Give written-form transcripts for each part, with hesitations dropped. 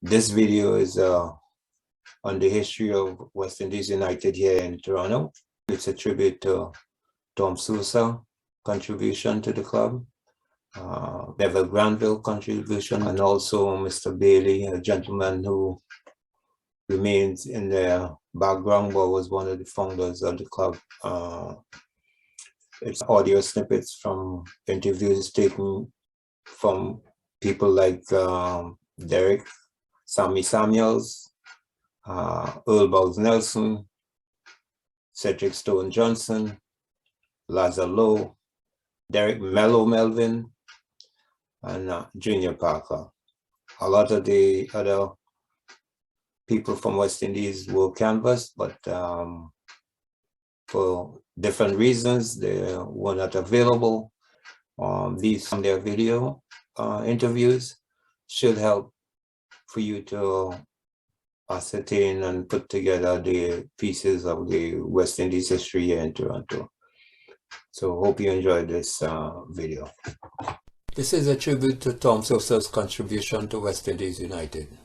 This video is on the history of West Indies United here in Toronto. It's a tribute to Tom Sousa contribution to the club, Neville Granville contribution, and also Mr. Bailey, a gentleman who remains in the background but was one of the founders of the club. It's audio snippets from interviews taken from people like Derek, Sammy Samuels, Earl Boggs Nelson, Cedric Stone Johnson, Lazar Lowe, Derek Mello Melvin, and Junior Parker. A lot of the other people from West Indies were canvassed, but for different reasons, they were not available. These from their video interviews should help for you to ascertain and put together the pieces of the West Indies history here in Toronto. So hope you enjoyed this video. This is a tribute to Tom Sousa's contribution to West Indies United.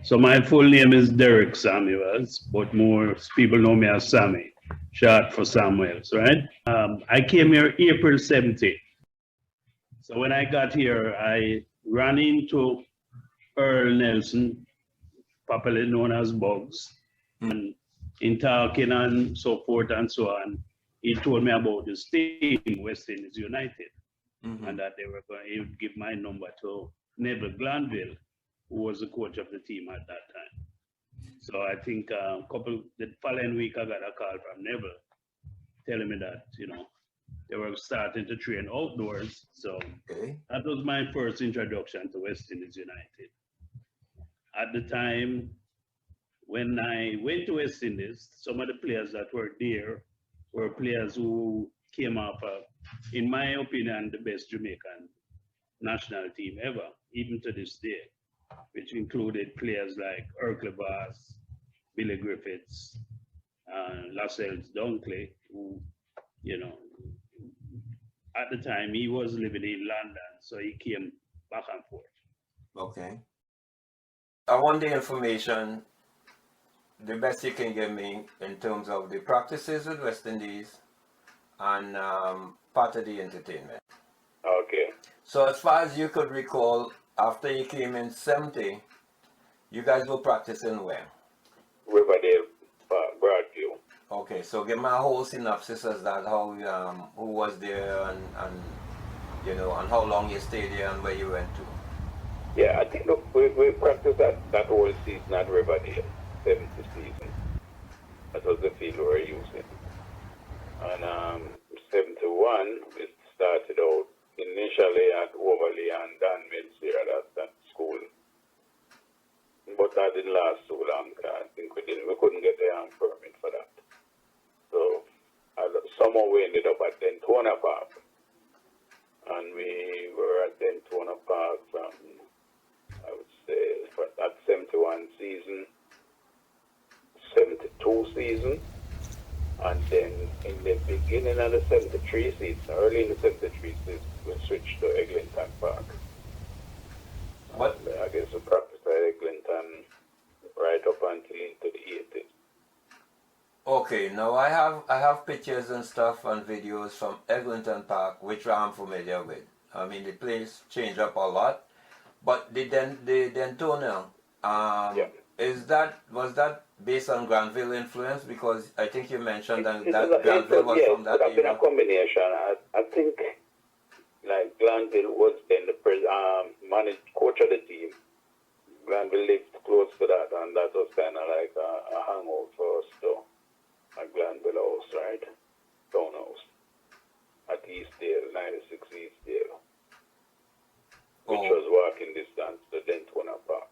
So my full name is Derek Samuels, but most people know me as Sammy, short for Samuels, right? I came here April 17th. So when I got here, I ran into Earl Nelson, popularly known as Boggs, and in talking and so forth and so on, he told me about this team, West Indies United, and that they were going, he would give my number to Neville Glanville, who was the coach of the team at that time. So I think the following week I got a call from Neville telling me that, you know, they were starting to train outdoors. So that was my first introduction to West Indies United. At the time, when I went to West Indies, some of the players that were there were players who came up, in my opinion, the best Jamaican national team ever, even to this day, which included players like Urkel Bass, Billy Griffiths, Lascelles Dunkley, who, you know, at the time he was living in London, so he came back and forth. Okay. I want the information, the best you can give me in terms of the practices with West Indies and part of the entertainment. Okay. So as far as you could recall, after you came in 70, you guys were practicing where? Riverdale, Broadview. Okay, so give me a whole synopsis as that, how who was there and you know, and how long you stayed there and where you went to. Yeah, I think we practiced that whole season at Riverdale, 70 season. That was the field we were using. And 71, it started out initially at Overley and Dan Mills here at that school. But that didn't last so long. I think we couldn't get the permit for that. So somehow we ended up at Dentona Park. And we were at Dentona Park from, I would say, for that 71 season, 72 season, and then in the beginning of the 73 season, early in the 73 season, we switched to Eglinton Park. What? I guess we practiced at Eglinton right up until into the 80s. Okay, now I have pictures and stuff and videos from Eglinton Park, which I'm familiar with. I mean, the place changed up a lot, but the Dentona, was that based on Granville influence? Because I think you mentioned that Granville was from that area. It could have been a combination. I think like Granville was then the managed coach of the team. Granville lived close to that, and that was kind of like a hangout for us too. At Glanville House, right? Townhouse. At Eastdale, 96 Eastdale. Which was walking distance to Dentona Park.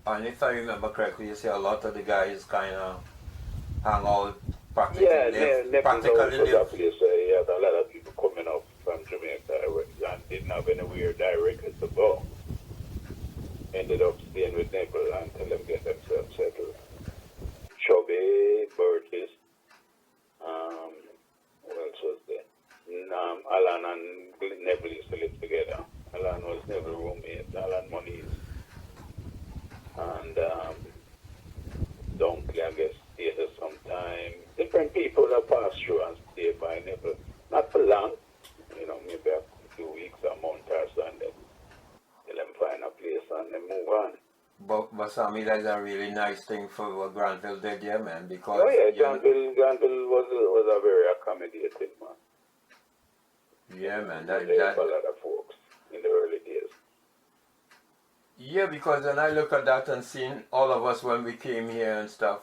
And if I remember correctly, you say a lot of the guys kind of hang out practically. Yeah, practically live. You had a lot of people coming up from Jamaica and didn't have anywhere directly to go. Ended up staying with Neville until them get themselves settled. Chubby, Burgess, what else was there? Alan and Neville used to live together. Alan was Neville's roommate. Alan Moniz and Dunkley, I guess, stayed there some time. Different people that pass through and stay by Neville. Not for long, maybe a few weeks, a month or so, and then till them find a place and then move on. But Sammy, that's a really nice thing for what Granville did, yeah, man, because... Oh yeah, Granville was a very accommodating man. Yeah, man, There was a lot of folks in the early days. Yeah, because when I look at that and seeing all of us when we came here and stuff,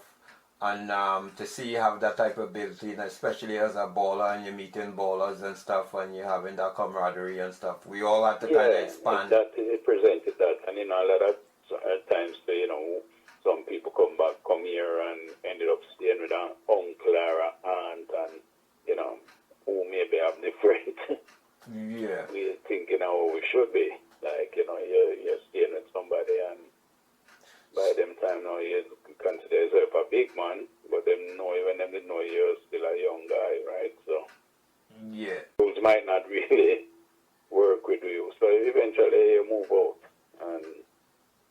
and to see you have that type of ability, and especially as a baller and you're meeting ballers and stuff, and you're having that camaraderie and stuff, we all had to kind of expand. It presented that, and a lot of times, some people come here and ended up staying with an uncle or an aunt, and who maybe have different. Yeah. We think how we should be. Like, you're staying with somebody, and by them time now you consider yourself a big man, but them know you when they know you're still a young guy, right? So Yeah. rules might not really work with you. So eventually you move out, and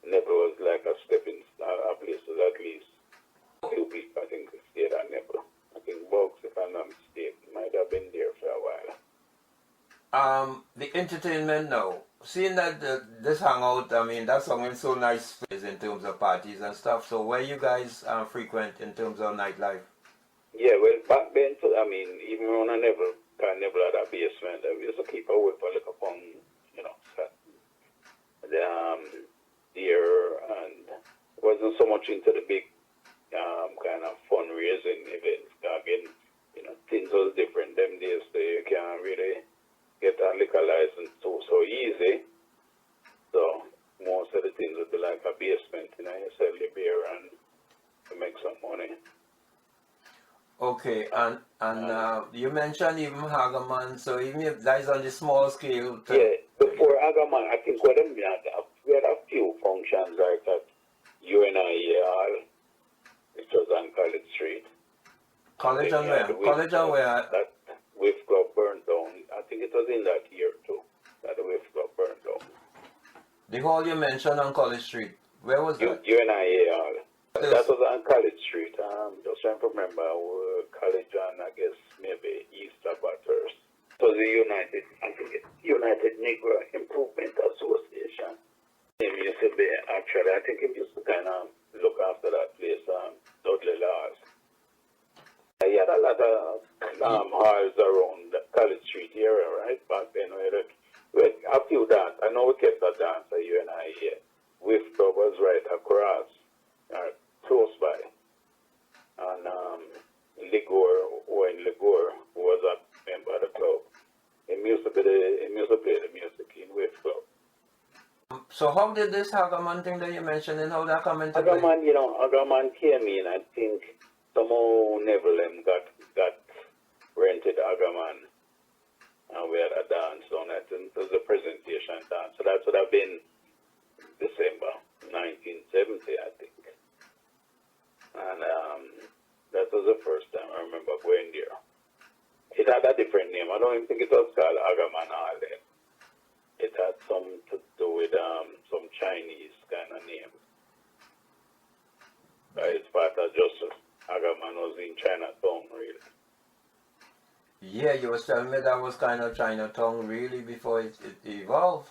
Neville was like a stepping place at least. A few people I think stayed at Neville. I think Bugs, if I'm not mistaken, might have been there for a while. The entertainment now. Seeing that this hangout, I mean, that's something so nice in terms of parties and stuff. So where you guys frequent in terms of nightlife? Yeah, well, back then, even on a Neville had a basement, we used to keep away for like upon, the Iere, and wasn't so much into the big kind of fundraising events. Again, things was different them days, so you can't really get a liquor license so easy. So most of the things would be like a basement, you sell your beer and you make some money. Okay, and you mentioned even Hagaman, so even if that is on the small scale. Yeah, before Hagaman, I think we had a few functions like at Iere, which was on College Street. College and where? College and where? That Whiff Club burned down. I think it was in that year too, that the Whiff Club burned down. The hall you mentioned on College Street, where was that? Iere. That was on College Street. Just trying to remember College and I guess maybe East of Bathurst. It was the United Negro Improvement Association. It used to be, actually, I think it used to kind of look after that place, Dudley Laws. He had a lot of halls around the College Street area, right? Back then, we had a few dance. I know we kept a dance at UNI here. Whiff Club was right across, close by. And Ligor, who was a member of the club, he used to play the music in Whiff Club. So how did this Hagaman thing that you mentioned and how that come into play? Hagaman came in, I think somehow Neville got rented Hagaman, and we had a dance on it, and it was a presentation dance. So that would have been December 1970, I think. And that was the first time I remember going there. It had a different name. I don't even think it was called Hagaman Hall then. It had something to do with some Chinese kind of name. It's part of just Hagaman was in Chinatown, really. Yeah, you were telling me that was kind of Chinatown really before it evolved.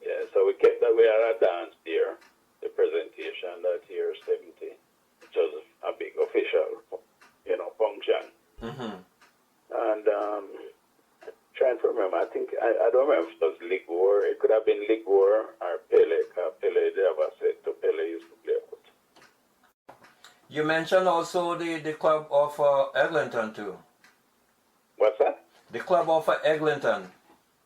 Yeah, so we kept that. We had a dance there, the presentation that year 70, which was a big official, function. Mm-hmm. And trying to remember, I think, I don't remember if it was Ligor. It could have been Ligor or Pele, because Pele never said to Pele used to play out. You mentioned also the club of Eglinton too. What's that? The club of Eglinton.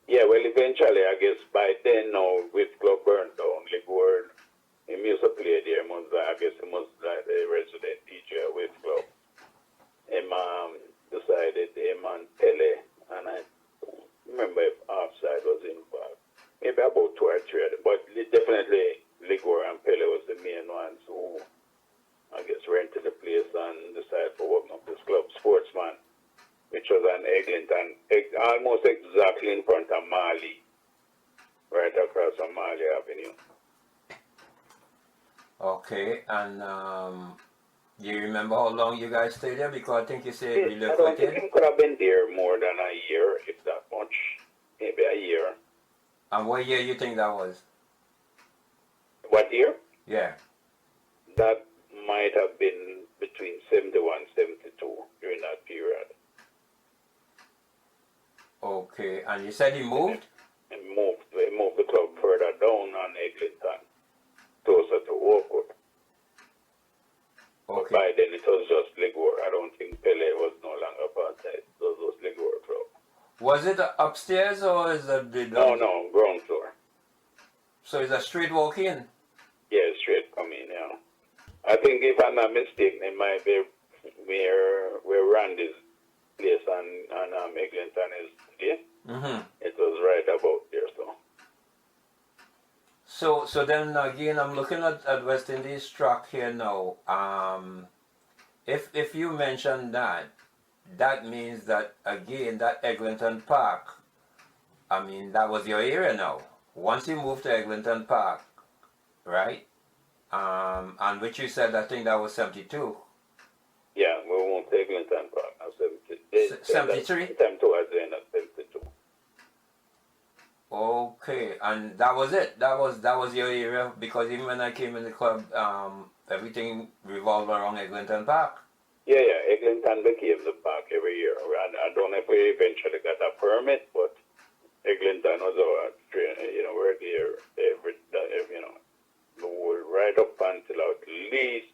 Yeah, well, eventually, I guess by then, now, with club burned down, Ligor, he used to play there. I guess he was like the resident DJ with club. Him decided him and Pele, and I don't remember if Offside was involved. Maybe about 2 or 3 of them, but definitely Ligor and Pele was the main ones who, I guess, rented the place and decided to open up this club, Sportsman, which was an Eglinton, almost exactly in front of Mali, right across from Okay, and do you remember how long you guys stayed there? Because I think you said I don't think relocated. he could have been there more than a year, if that much. Maybe a year. And what year you think that was? What year? Yeah. That might have been between 71 72 during that period. Okay, and you said he moved? And they moved the club further down on Eglinton, closer to Oakwood. But Okay. by then it was just Ligor. I don't think Pele was no longer part of it. It was Ligor club. Was it upstairs or is it the No, ground floor. So it's a straight walk in? Yeah, straight come in, yeah. I think if I'm not mistaken, it might be where Randy's place and Eglinton is today. Mm-hmm. It was right about there, so. So then again, I'm looking at West Indies track here now. If you mention that, that means that again that Eglinton Park, I mean that was your area now. Once you moved to Eglinton Park, right? And which you said I think that was 72. Yeah, we won't take Eglinton Park. 73? Time towards the end of 72. Okay, and that was it. That was your area because even when I came in the club, everything revolved around Eglinton Park. Yeah, Eglinton became the park every year. I don't know if we eventually got a permit, but Eglinton was our train. We're there every the whole right up until at least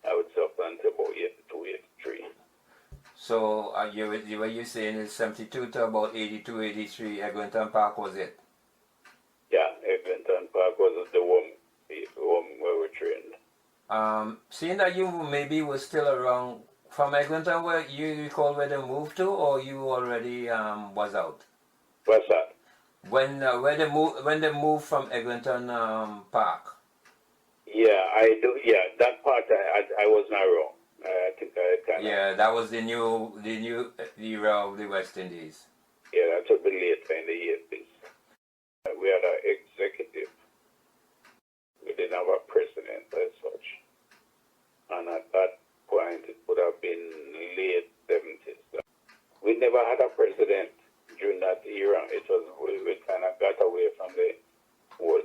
I would say up until about 82, 83. So what you're saying is 72 to about 82, 83, Eglinton Park was it? Yeah, Eglinton Park was the home where we trained. Seeing that you maybe was still around from Eglinton, where you recall where they moved to, or you already was out? What's that? When they moved from Eglinton Park. Yeah, I do. Yeah, that part I was not wrong. I think I kind of. Yeah, that was the new era of the West Indies. Yeah, that would be late in the 80s. We had an executive. We didn't have a president as such. And at that point, it would have been late 70s. We never had a president during that era. We kind of got away from the whole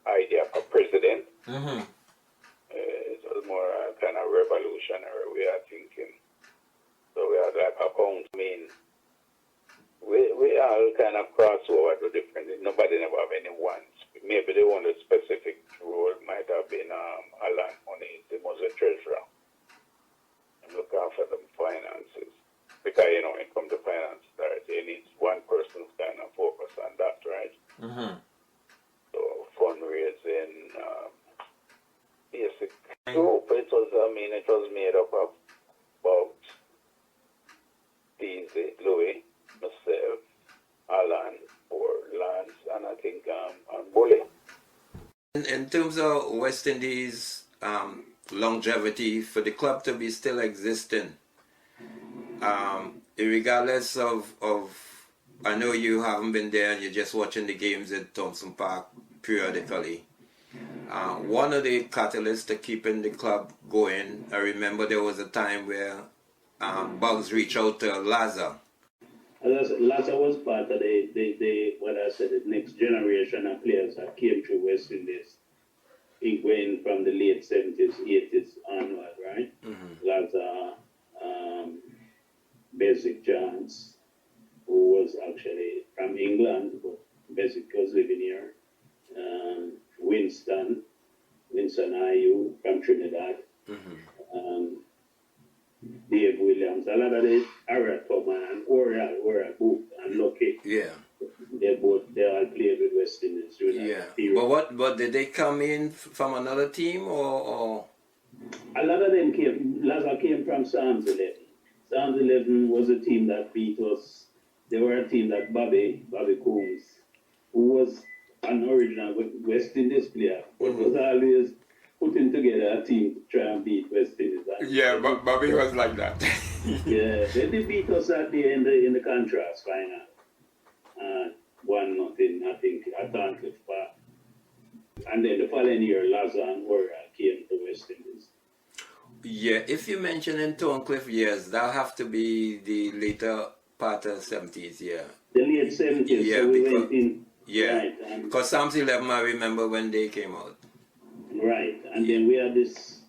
idea of a president. Mm-hmm. It was more a kind of revolutionary way of thinking. So we had like accounts. I mean, we all kind of cross over to different. Nobody never have any ones. Maybe the one specific role might have been Alan Money. He was a treasurer and look after the finances. Because it comes to finance, right? It needs one person to kind of focus on that, right? Mm-hmm. So fundraising, basic group. It was made up of Bob, Daisy, Louis, myself, Alan, or Lance, and I think Bully. In terms of West Indies longevity, for the club to be still existing, regardless of I know you haven't been there and you're just watching the games at Thompson Park periodically. One of the catalysts to keeping the club going, I remember there was a time where Bugs reached out to Laza. Laza was part of the next generation of players that came through West Indies, going from the late 70s, 80s onward, right? Mm-hmm. Laza, Basic Johns, who was actually from England, but Basic was living here. Winston Ayu from Trinidad. Mm-hmm. Dave Williams, a lot of the Aaron Thomas and Oriel Booth and Lucky. Yeah. They all played with West Indies during that period. But did they come in from another team or? A lot of them Laza came from Psalms 11. Psalms 11 was a team that beat us. They were a team that Bobby Coombs, who was an original West Indies player, but was always putting together a team to try and beat West Indies. Yeah, but Bobby was like that. Yeah, they beat us at the end in the contrast final. 1-0, I think, at Darncliffe Park. And then the following year, Laza and Oriel came to West Indies. Yeah, if you mention in Thorncliffe years, that'll have to be the later part of 70s, yeah. The late 70s, Yeah, so we because, went in. yeah, Right, because Psalms 11, I remember when they came out. right. And then we had this,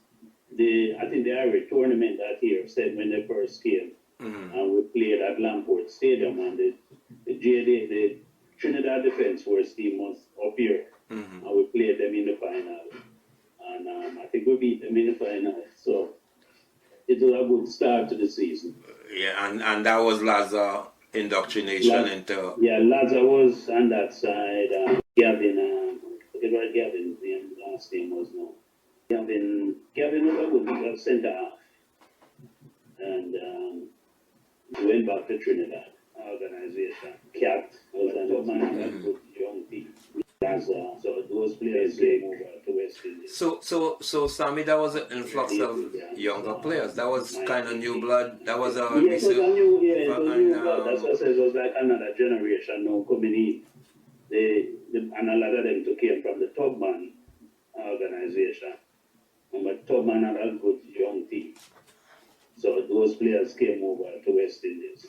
I think the Iere tournament that year said when they first came. Mm-hmm. And we played at Lamport Stadium, and the Trinidad Defence Force team was up here. Mm-hmm. And we played them in the final. And I think we beat them in the final. So it was a good start to the season. Yeah, and that was Lazar indoctrination into. Yeah, Lazar was on that side. Gavin, I forget what Gavin's last name was now. Gavin was a good centre half. And we went back to Trinidad organization. Cat was another man, a good young team. So those players they move to West Indies. So Sammy, that was an influx of younger players. That was kind of new blood. That was a Yeah, it was a new, it was new and, blood. That's what I said. It was like another generation now coming in. And a lot of them came from the Tubman organization. But Tubman had a good young team. So those players came over to West Indies.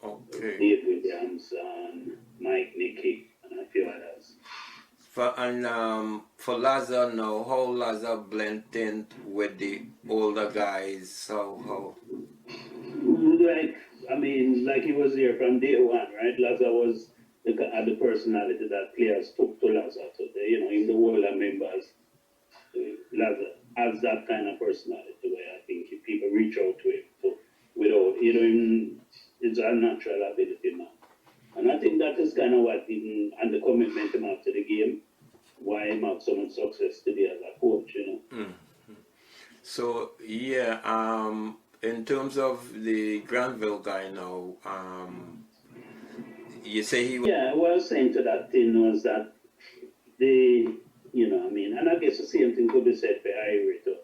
Okay. Dave Williams and Mike Nicky and a few others. For Lazar now, how Lazar blended in with the older guys? How? Like he was there from day one, right? Lazar had the personality that players took to Lazar. So in the world of members, Lazar has that kind of personality where I think if people reach out to him. So without it's a natural ability, man. And I think that is kind of what and the commitment him have to the game, why him have so much success today as a coach, Mm-hmm. So yeah, in terms of the Granville guy now, you say he was. Yeah, what I was saying to that thing was that and I guess the same thing could be said for Iere too.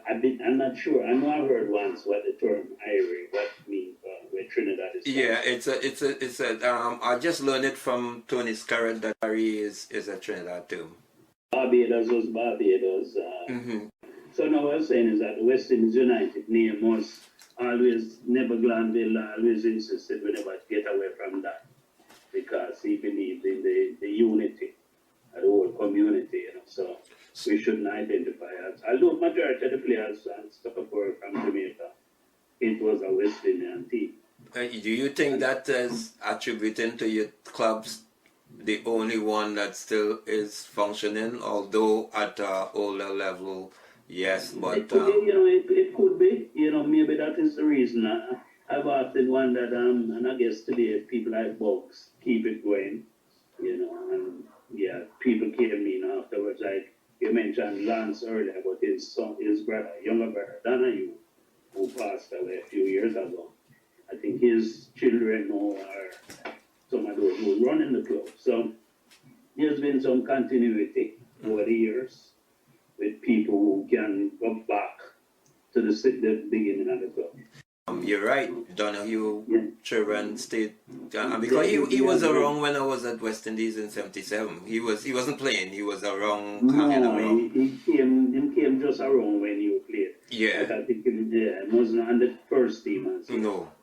I'm not sure. I know I heard once what the term Iere, what means where Trinidad is. Yeah, it's a. I just learned it from Tony Scarrett that Iere is a Trinidad term. Barbados was Barbados. Mm-hmm. So now what I'm saying is that the West Indies United name was always never Glanville, always insisted we never get away from that because he believed in the unity of the whole community, So we shouldn't identify as, although majority of the players and stuff were from Jamaica, it was a West Indian team. Do you think that is attributing to your clubs the only one that still is functioning, although at an older level, yes, but it could be, it could be, maybe that is the reason. I've often wondered, and I guess today people like Bugs keep it going, and yeah, people came in afterwards, like you mentioned Lance earlier, but his brother, younger brother, Donahue, who passed away a few years ago. I think his children now are some of those who run in the club. So there's been some continuity over the years with people who can go back to the beginning of the club. You're right, Donahue, Trevor State, because he was around when I was at West Indies in '77. He wasn't playing. He was around, hanging around. He came just around when you played. Yeah. Like I think it wasn't on the first team.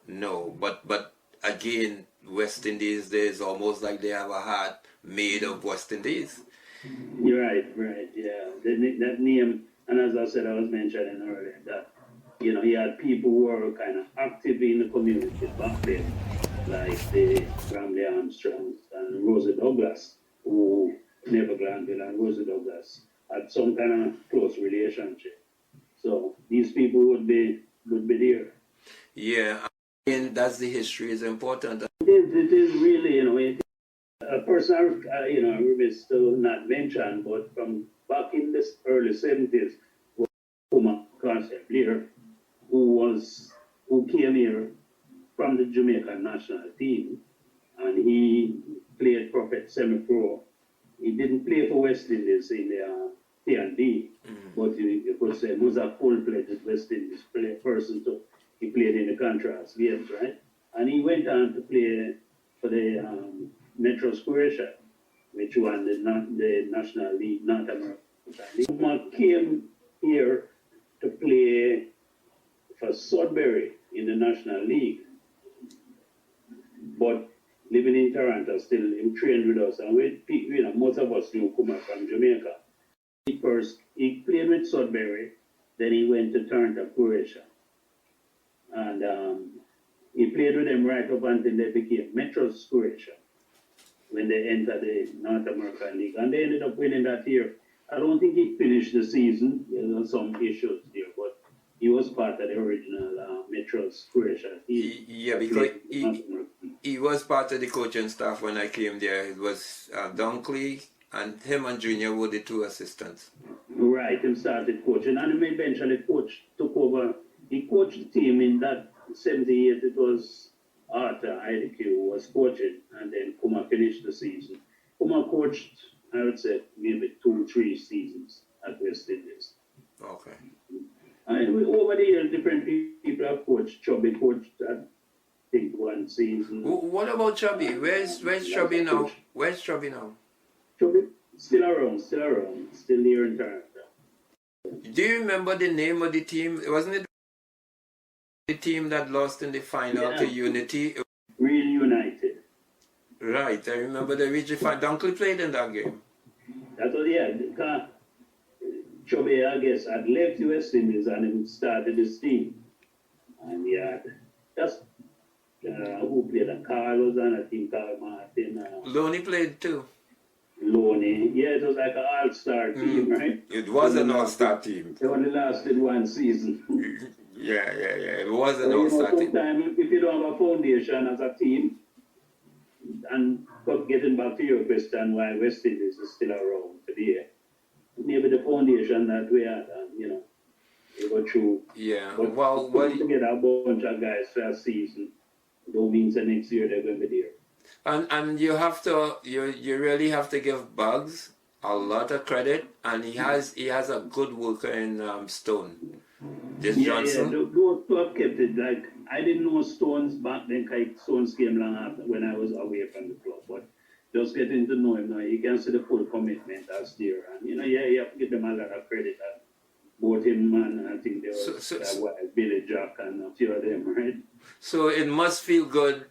No, but again, West Indies, there's almost like they have a heart made of West Indies. You're right, yeah. That name, and as I said, I was mentioning earlier that he had people who were kind of active in the community back then, like the Gramley Armstrongs and Rosie Douglas, who Never Glanville and Rosie Douglas had some kind of close relationship. So these people would be there. Yeah, and that's the history is important. It is really, a person I remiss to not mention, but from back in the early 70s, was Kuma Concept player who came here from the Jamaican national team, and he played perfect semi-pro. He didn't play for West Indies in the T&D, but you could say he was a full-fledged West Indies person too. He played in the contrast games, right? And he went on to play for the Metro Square, which won the National League, North America, Kuma came here to play for Sudbury in the National League, but living in Toronto still, he trained with us, and most of us knew Kuma from Jamaica. He played with Sudbury, then he went to Toronto, Croatia, and he played with them right up until they became Metros Croatia when they entered the North American League, and they ended up winning that year. I don't think he finished the season. There were some issues there, but he was part of the original Metros Croatia team. Yeah, because he was part of the coaching staff when I came there. It was Dunkley, and him and Junior were the two assistants. Right, him started coaching, and he eventually took over. He coached the team in that 78. It was Arthur IDQ who was coaching, and then Kuma finished the season. Kuma coached, I would say, maybe 2-3 seasons at West Indies. Okay. And over the years, different people have coached. Chubby coached, I think, one season. What about Chubby? Where's Chubby now? Where's Chubby now? Chubby, still around, still here in Toronto. Do you remember the name of the team? Wasn't it the team that lost in the final to Unity? Real United. Right, I remember the region final. Dunkley played in that game. That was, yeah, because Chubby, I guess, had left the West Indies and he started his team. And he had just who played? Carl was on a team, Carl Martin. Loney played too. Loney. Yeah, it was like an all-star team, right? It was an all-star team. They only lasted one season. Yeah. It was an So, all-star team. sometimes if you don't have a foundation as a team, and getting back to your question why West Indies is still around today, maybe the foundation that we had, they go through. Yeah, But well, putting together a bunch of guys for a season, don't mean that next year they're going to be there. and you have to, you really have to give Bugs a lot of credit, and he has a good worker in Stone. This Johnson. Yeah, those two have kept it. Like, I didn't know Stones back then, because Stones came long after when I was away from the club, but just getting to know him now, you can see the full commitment that's there. And, you have to give them a lot of credit. Both him and I think there was Billy Jack and a few of them, right? So it must feel good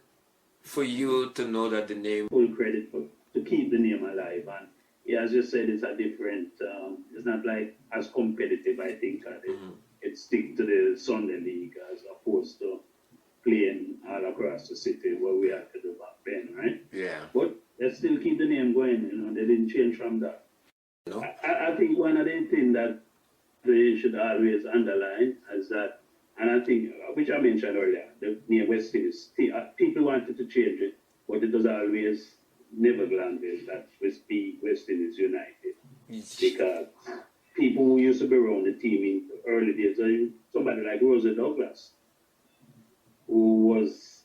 for you to know that the name. Full credit to keep the name alive. And yeah, as you said, it's a different, it's not like as competitive, I think. It stick to the Sunday League as opposed to playing all across the city where we had to do back then, right? Yeah. But they still keep the name going, they didn't change from that. No? I think one of the things that they should always underline is that, and I think, which I mentioned earlier, the name West Indies, people wanted to change it, but it was always never Glanville, that West Indies United. Because people who used to be around the team in the early days, somebody like Rosa Douglas, who was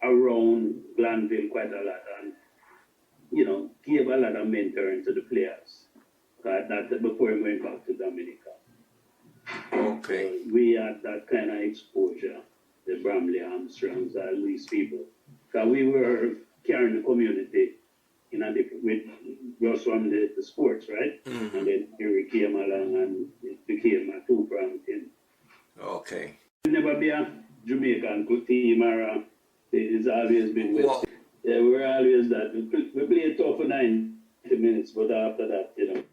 around Glanville quite a lot and, gave a lot of mentoring to the players. That before he went back to Dominica. Okay. So we had that kind of exposure, the Bramley Armstrongs, all these people. Because we were carrying the community in a different way, just from the sports, right? And then Iere came along and it became a two-pronged thing. Okay. We'll never be a Jamaican good team or it's always been West. Yeah, we're always that. We played tough for 90 minutes, but after that, the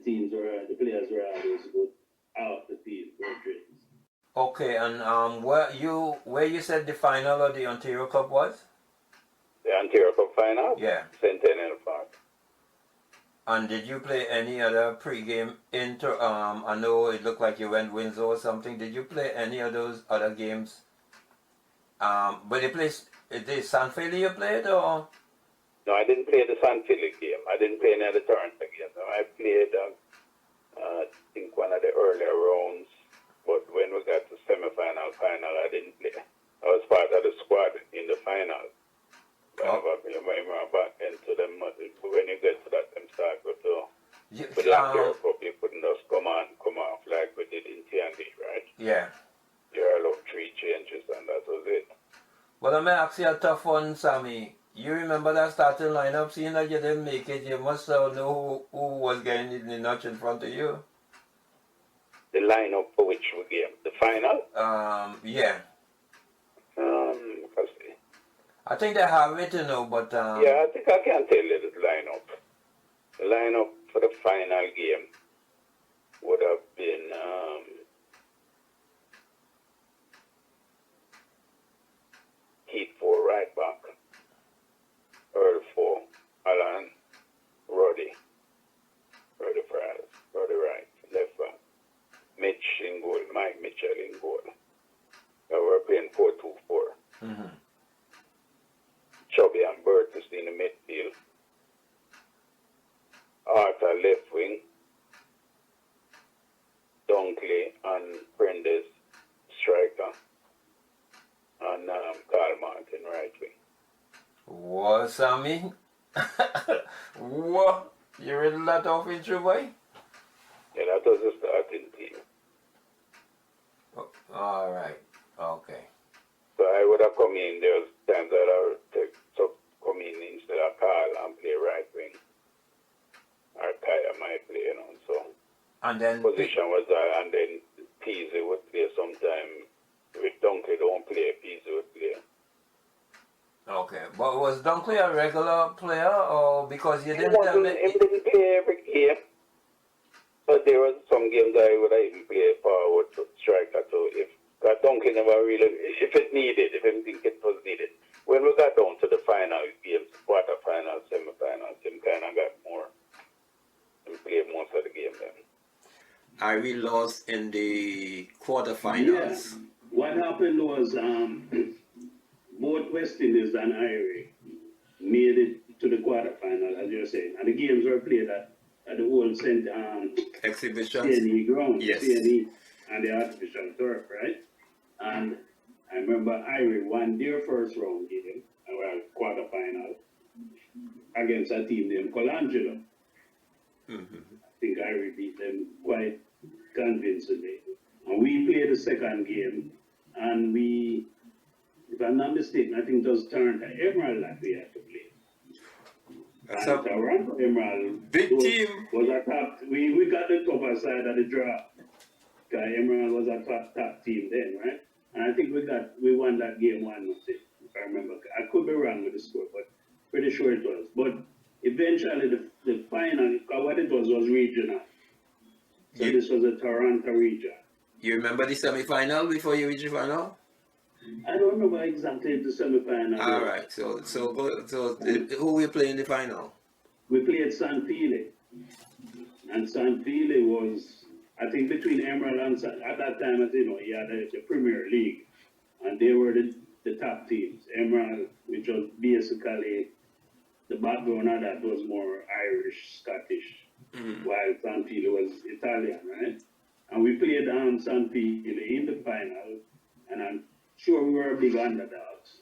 players were always good out the field, Okay, and where you said the final of the Ontario Cup was? The Ontario Cup final? Yeah. Centennial Park. And did you play any other pre-game I know it looked like you went Windsor or something. Did you play any of those other games? But you played, the San Philly you played or? No, I didn't play the San Philly game. I didn't play any of the Toronto games. No, I played, I think, one of the earlier rounds. But when we got to semi-final, final, I didn't play. I was part of the squad in the final. Back into them. When you get to that, them start with the Ontario Cup, you couldn't just come off like we did in TND, right? Yeah. You're allowed 3 changes, and that was it. Well, I may ask you a tough one, Sammy. You remember that starting lineup, seeing that you didn't make it, you must know who who was getting the notch in front of you? The lineup for which game? The final? Yeah. Let's see. I think they have it, but Yeah, I think I can tell you the lineup. The lineup for the final game would have been Heat 4 right back, Earl 4, Alan, Roddy Fries, Roddy right, left back, Mitch in goal, Mike Mitchell in goal. We're playing 4-2-4. Mhm. Chubby and Burtis in the midfield. Arthur left wing. Dunkley and Prendes striker. And Carl Martin right wing. What, Sammy? What? You read that off intro, boy? Yeah, that was the starting team. Oh, all right. Okay. So I would have come in. There was times that I would come in instead of Carl and play right wing. Or Kaya might play, so And then position was that, and then Peasy would play sometime. If Dunkley don't play, Peasy would play. Okay, but was Dunkley a regular player, or because you He didn't tell me? didn't play every game. But there was some games I would even play forward to striker. So if Dunkley never really, if anything it was needed. When we got down to the final games, quarterfinals, semifinals, him kind of got more. He played most of the game then. Iere lost in the quarterfinals. Yeah. What happened was both West Indies and Iere made it to the quarterfinal, as you're saying. And the games were played at the old Exhibitions. CNE ground, Yes. CNE, and the artificial turf, right? And I remember Iere won their first round game, quarterfinal, against a team named Colangelo. Mm-hmm. I think Iere beat them quite convincingly. And we played the second game, and we, if I'm not mistaken, I think it was Toronto Emerald that we had to play. That's And a Toronto Emerald big was, team. was a top. We got the tougher side of the draw. Because Emerald was a top team then, right? And I think we won that game 1-0, if I remember. I could be wrong with the score, but pretty sure it was. But eventually the final, what it was regional. So this was a Toronto region. You remember the semi-final before you reached the final? I don't remember exactly the semi-final. All right. So who we play in the final? We played San Fili. And San Fili was, I think, between Emerald and at that time, as you know, you had the Premier League. And they were the top teams. Emerald, which was basically, the background of that was more Irish, Scottish, while San Fili was Italian, right? And we played San Fili in the final, and I'm sure we were big underdogs,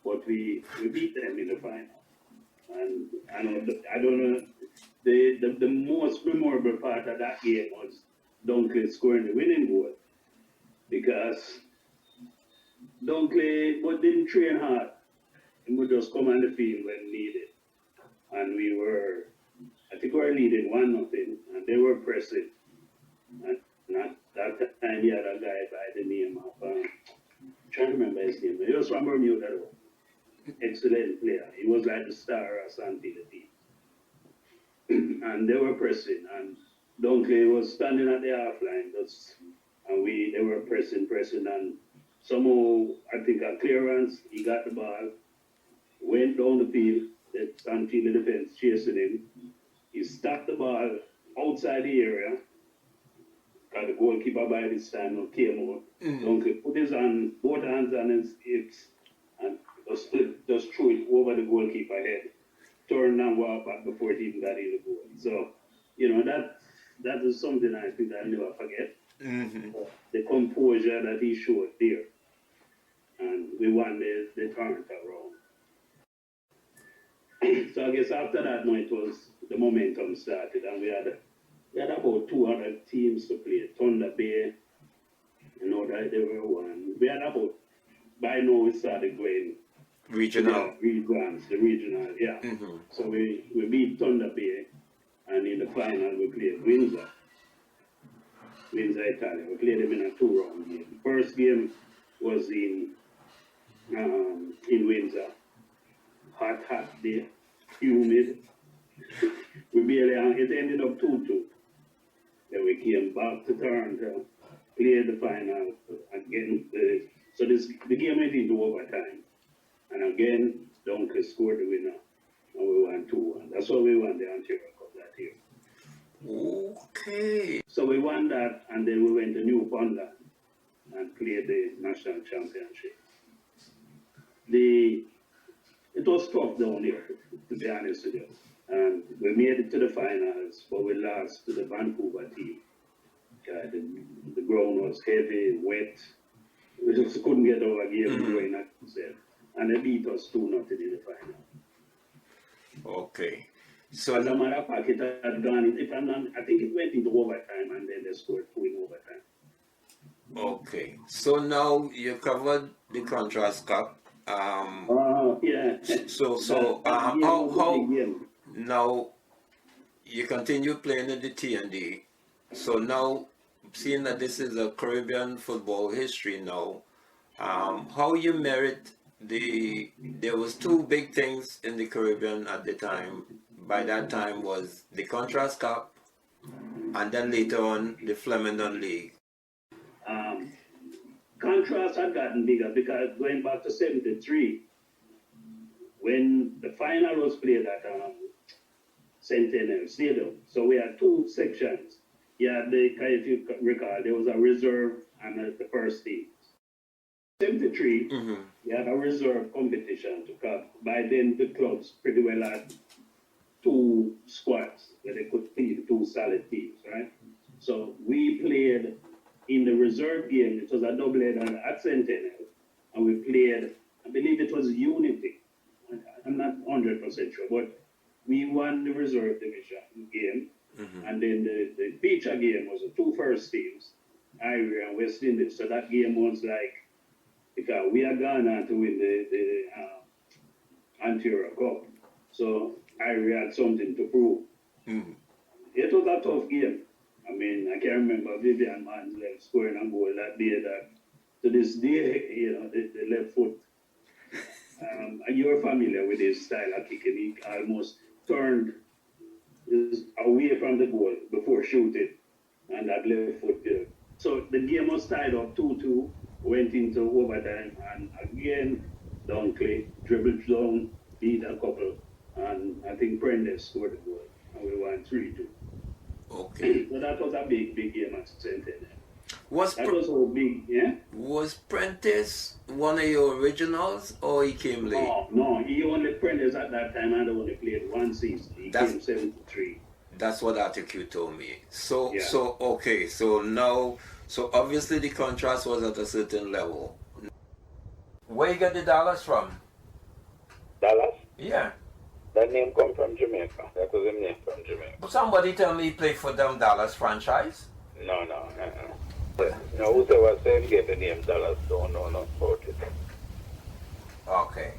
but we beat them in the final. And I don't know, the most memorable part of that game was Dunkley scoring the winning goal, because Dunkley didn't train hard. He would just come on the field when needed. And I think we were leading 1-0, and they were pressing. And at that time, he had a guy by the name of, I'm trying to remember his name. He was from Bermuda, though. Excellent player. He was like the star of San Fili team. And they were pressing, and Dunkley was standing at the half line, and they were pressing, and somehow, I think a clearance, he got the ball, went down the field, the San Fili defense chasing him. He stopped the ball outside the area, because the goalkeeper by this time came out. Dunkley put both hands on his hips, and just threw it over the goalkeeper head, turned and walked back before it even got in the goal. So, that is something I think I'll never forget. Mm-hmm. The composure that he showed there. And we won the Toronto round. So I guess after that night the momentum started, and we had about 200 teams to play. Thunder Bay, that they were one. We had by now we started going Regional. the regional, yeah. Mm-hmm. So we beat Thunder Bay, And in the final, we played Windsor, Italy. We played them in a 2-round game. The first game was in Windsor. Hot day, humid. We barely, it ended up 2-2. Then we came back to Toronto, played the final again. So the game went into overtime. And again, Dunkley scored the winner. And we won 2-1. That's why we won the Ontario Cup that year. Okay. So we won that, and then we went to Newfoundland and played the national championship. It was tough down here, to be honest with you. And we made it to the finals, but we lost to the Vancouver team. The ground was heavy, wet. We just couldn't get our game going, like you said. And they beat us 2-0 in the final. Okay. So As a matter of fact, it had gone, I think it went into overtime, and then they scored 2 in overtime. okay. So now you covered the Contrast Cup. Yeah. So how now you continue playing in the TND. So now, seeing that this is a Caribbean football history now, how you merit there was 2 big things in the Caribbean at the time. By that time was the Contrast Cup, and then later on the Flemington League. Contrast had gotten bigger because going back to 73, when the final was played at Centennial Stadium, so we had 2 sections. Yeah, if you recall, there was a reserve and the first team. 73, we had a reserve competition because by then the clubs pretty well had 2 squads where they could field 2 solid teams, right? So we played in the reserve game. It was a double-header at Centennial, and we played, I believe it was Unity. I'm not 100% sure, but we won the reserve division game, and then the feature game was the 2 first teams, Iere and West Indies. So that game was like, because we had gone on to win the Ontario Cup, so Iere had something to prove. It was a tough game. I mean, I can remember Vivian Mansell scoring a goal that day that, to this day, you know, the left foot. You're familiar with his style of kicking. He almost turned away from the goal before shooting, and that left foot there. So the game was tied up 2-2, went into overtime, and again, Dunkley dribbled down, beat a couple, and I think Prentice scored the goal, and we won 3-2. Okay. So that was a big game at Centennial. Was That was so big, yeah? Was Prentice one of your originals, or he came late? No, he only Prentice at that time and only played 1 season. He came 73. That's what Article told me. So Yeah. Okay. So now, so obviously the contrast was at a certain level. Where you get the dollars from? Dallas? Yeah. That name come from Jamaica. That was a name from Jamaica. Somebody tell me he played for them Dallas franchise. No. No, whoever said get the name Dallas don't know nothing about it. Okay.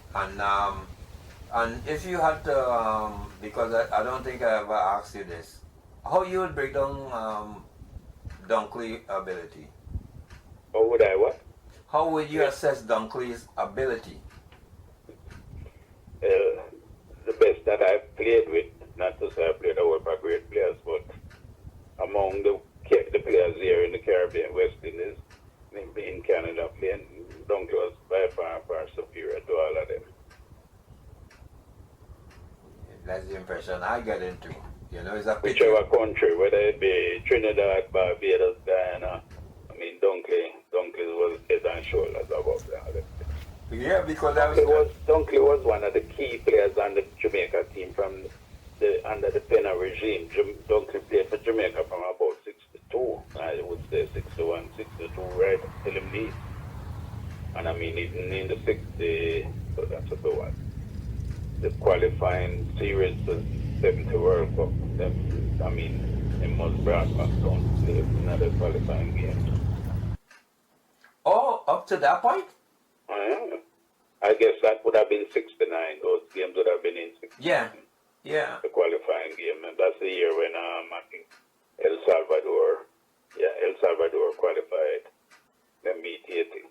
And if you had to, because I don't think I ever asked you this, how you would break down Dunkley's ability? Or would I what? How would you assess Dunkley's ability? The best that I've played with, not to say I played with great players, but among the players here in the Caribbean, West Indies, in Canada, playing Dunkley was by far superior to all of them. That's the impression I get into. You know, it's a picture. Whichever country, whether it be Trinidad, Barbados, Guyana, I mean, Dunkley was head and shoulders above them. Yeah, because Dunkley was one of the key players on the Jamaica team from under the Pena regime. Dunkley played for Jamaica from about 62, I would say 61, 62, right till him leave. And I mean, even in the 60, so that's about what? The qualifying series was 70 World Cup. I mean, it must brought back down to play another qualifying game. Oh, up to that point? I guess that would have been 69. Those games would have been in 69. Yeah. Yeah. the qualifying game, and that's the year when I think El Salvador qualified. Then beat Haiti.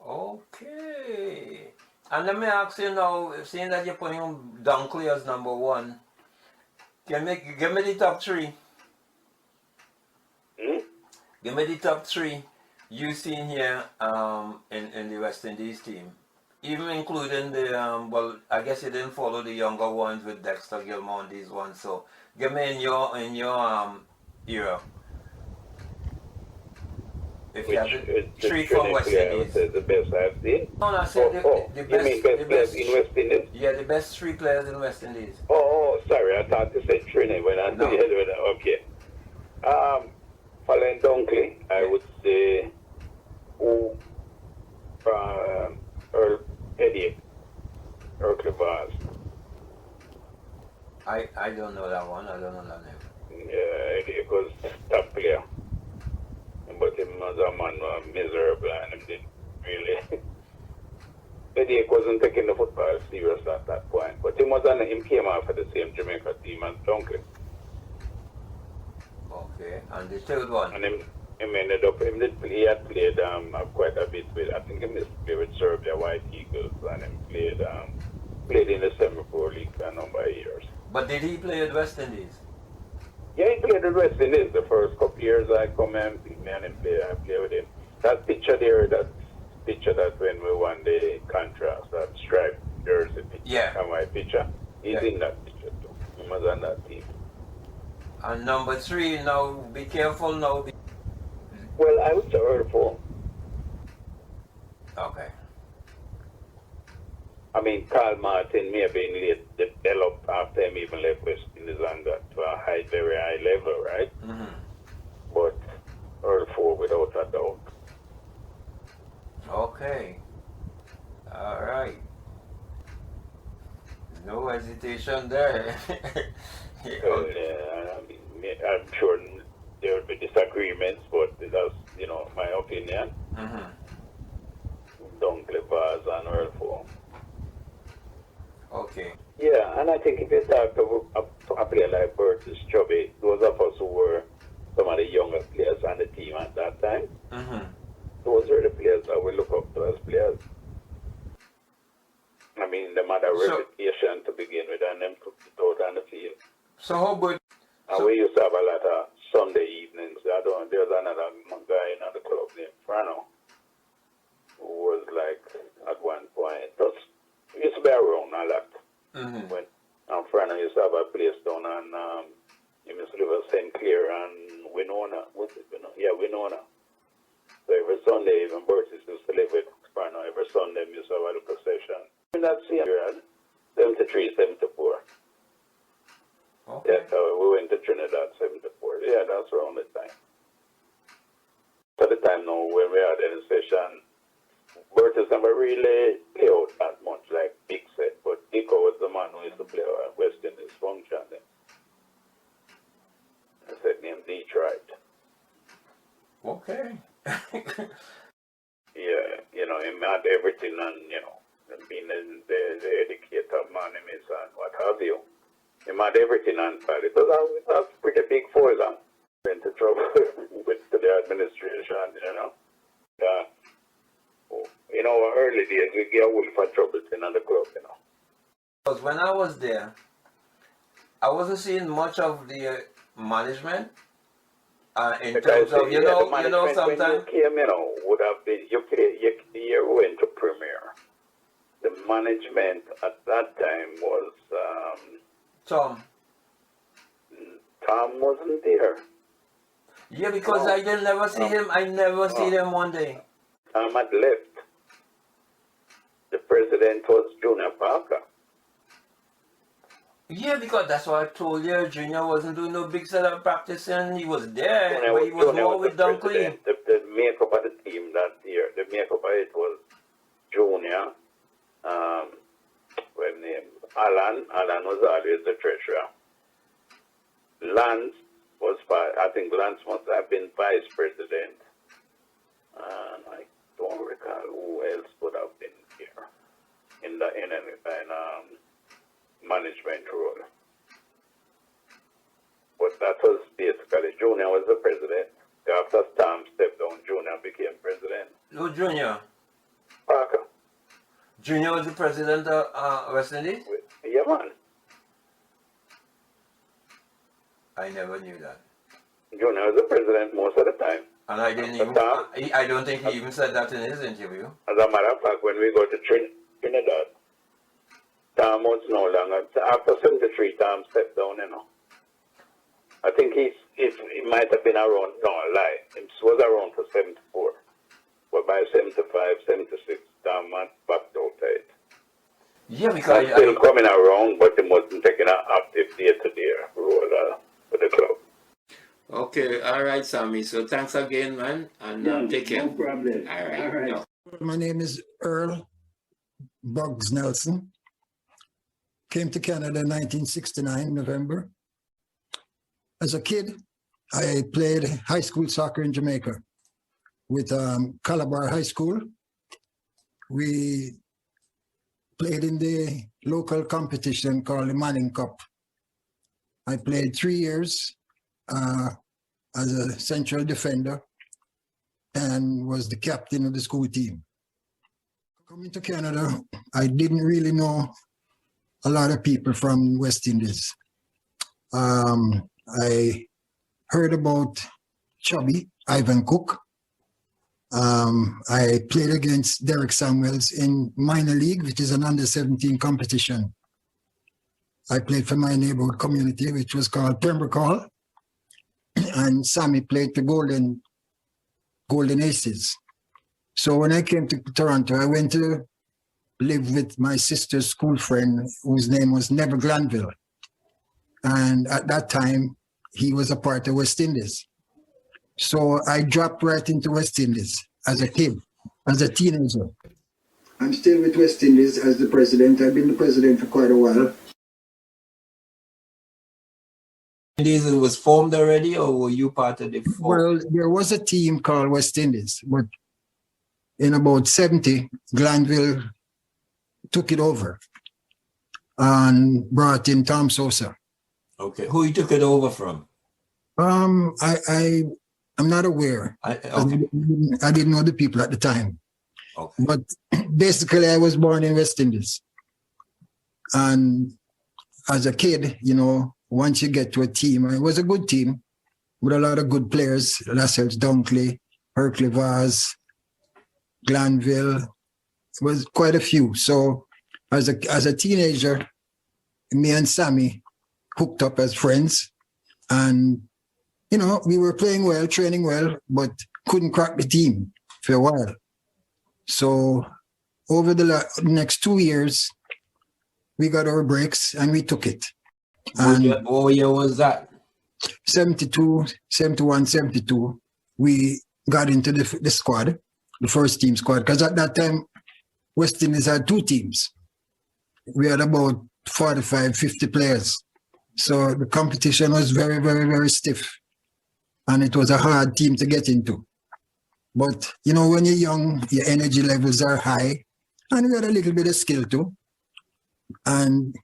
Okay. And let me ask you now, seeing that you're putting Dunkley as number one, give me the top three. Give me the top three you seen here in the West Indies team. Even including the well, I guess you didn't follow the younger ones with Dexter Gilmore and these ones. So give me in your era. If you Which have is the the three from Trinity West player I would Indies. say the best I've seen. No, I said the You best. mean best players in West Indies? Yeah, the best three players in West Indies. Sorry, I thought you said Trinity when I No. okay. Following Dunkley, I would say Eddie Vaz. I don't know that one. I don't know that name. Yeah, Eddie was top player. But him was a man miserable and him didn't really. Eddie wasn't taking the football serious at that point. But him came out for the same Jamaica team as Dunkley. Okay, and the third one. And him ended up, he had played quite a bit with, I think he missed play with Serbia White Eagles, and him played in the semi-pro league for a number of years. But did he play at West Indies? Yeah, he played with West Indies the first couple years I come and I play with him. That picture there, that when we won the contrast, that striped jersey picture, Yeah. and my picture, he's in that picture too. He was on that team. And number three, now be careful now. Well, I would say Earl Four. Okay. I mean, Carl Martin may have been late developed after him even left West Indies and got to a very high level, right? Mm-hmm. But Earl Four, without a doubt. Okay. All right. No hesitation there. I'm sure there will be disagreements, but that's, my opinion. Mm-hmm. Dunkley, Vaz, and Earl Four. Okay. Yeah, and I think if you talk to a player like Burtis Chubby, those of us who were some of the younger players on the team at that time, Mm-hmm. those are the players that we look up to as players. I mean, they had a reputation to begin with, and them took it out on the field. So how about? And we used to have a lot of Sunday evenings. There's another guy in the club named Frano, who was like, at one point, he used to be around a lot. Mm-hmm. When Frano used to have a place down on, he used to live at St. Clair and Winona. What's it, Winona? Yeah, Winona. So every Sunday, even Burtis used to live with Frano. Every Sunday, we used to have a little session. In that same year, 73, 74. Okay. Yeah, so we went to Trinidad 74. Yeah, that's around the time. At the time now, when we had any session, Burtis never really play out that much like Big said, but Dico was the man who used to play at West Indies function then. I said named Detroit. Okay. Yeah, he had everything and, being the educator man him is and what have you. He had everything on file. It was a pretty big folder. Went to trouble with the administration, Yeah. In our early days, we get away for trouble in the club, Because when I was there, I wasn't seeing much of the management. In Because terms of, sometimes. When you came, would have been, you went to Premier. The management at that time was, Tom. Tom wasn't there. Yeah, because I didn't never see him. I never see him one day. Tom had left. The president was Junior Parker. Yeah, because that's what I told you. Junior wasn't doing no big set of practicing. He was there, Junior but he was Junior more was with the Dunkley. president. The makeup of the team that year, the makeup of it was Junior, Alan was always the treasurer. Lance was, I think Lance must have been vice president. And I don't recall who else would have been here management role. But that was basically, Junior was the president. After Stam stepped down, Junior became president. No, Junior. Parker. Junior was the president of West Indies? Yeah, man. I never knew that. Junior was the president most of the time. And I didn't even, I don't think he even said that in his interview. As a matter of fact, when we go to Trinidad, Tom was no longer, after 73, Tom stepped down, you know. I think he might have been around, no, I lie, he was around for 74. But by 75, 76, Tom backed out of it. Yeah, because He's still coming around, but he wasn't taking an active day-to-day role for the club. Okay, all right, Sammy. So thanks again, man, and take care. No problem. All right. All right. No. My name is Earl Buggs Nelson. Came to Canada in 1969, November. As a kid, I played high school soccer in Jamaica with Calabar High School. We played in the local competition called the Manning Cup. I played 3 years as a central defender and was the captain of the school team. Coming to Canada, I didn't really know a lot of people from West Indies. I heard about Chubby, Ivan Cook. I played against Derek Samuels in minor league, which is an under-17 competition. I played for my neighborhood community, which was called Pembroke Hall. And Sammy played the Golden Aces. So when I came to Toronto, I went to live with my sister's school friend, whose name was Neville Glanville. And at that time, he was a part of West Indies. So I dropped right into West Indies as a kid, as a teenager. I'm still with West Indies as the president. I've been the president for quite a while. Indies was formed already, or were you part of the Well, there was a team called West Indies, but in about 70, Glanville took it over and brought in Tom Sosa. Okay, who you took it over from? I'm not aware. Okay. I didn't know the people at the time. Okay. But basically, I was born in West Indies. And as a kid, you know, once you get to a team, it was a good team with a lot of good players, Lascelles Dunkley, Hercule Vaz, Glanville. It was quite a few. So as a teenager, me and Sammy hooked up as friends. And, you know, we were playing well, training well, but couldn't crack the team for a while. So over the next 2 years, we got our breaks and we took it. And what year was that? 72, 71, 72, we got into the squad, the first team squad, because at that time, West Indies had 2 teams. We had about 45, 50 players. So the competition was very, very, very stiff. And it was a hard team to get into. But, you know, when you're young, your energy levels are high, and we had a little bit of skill too. And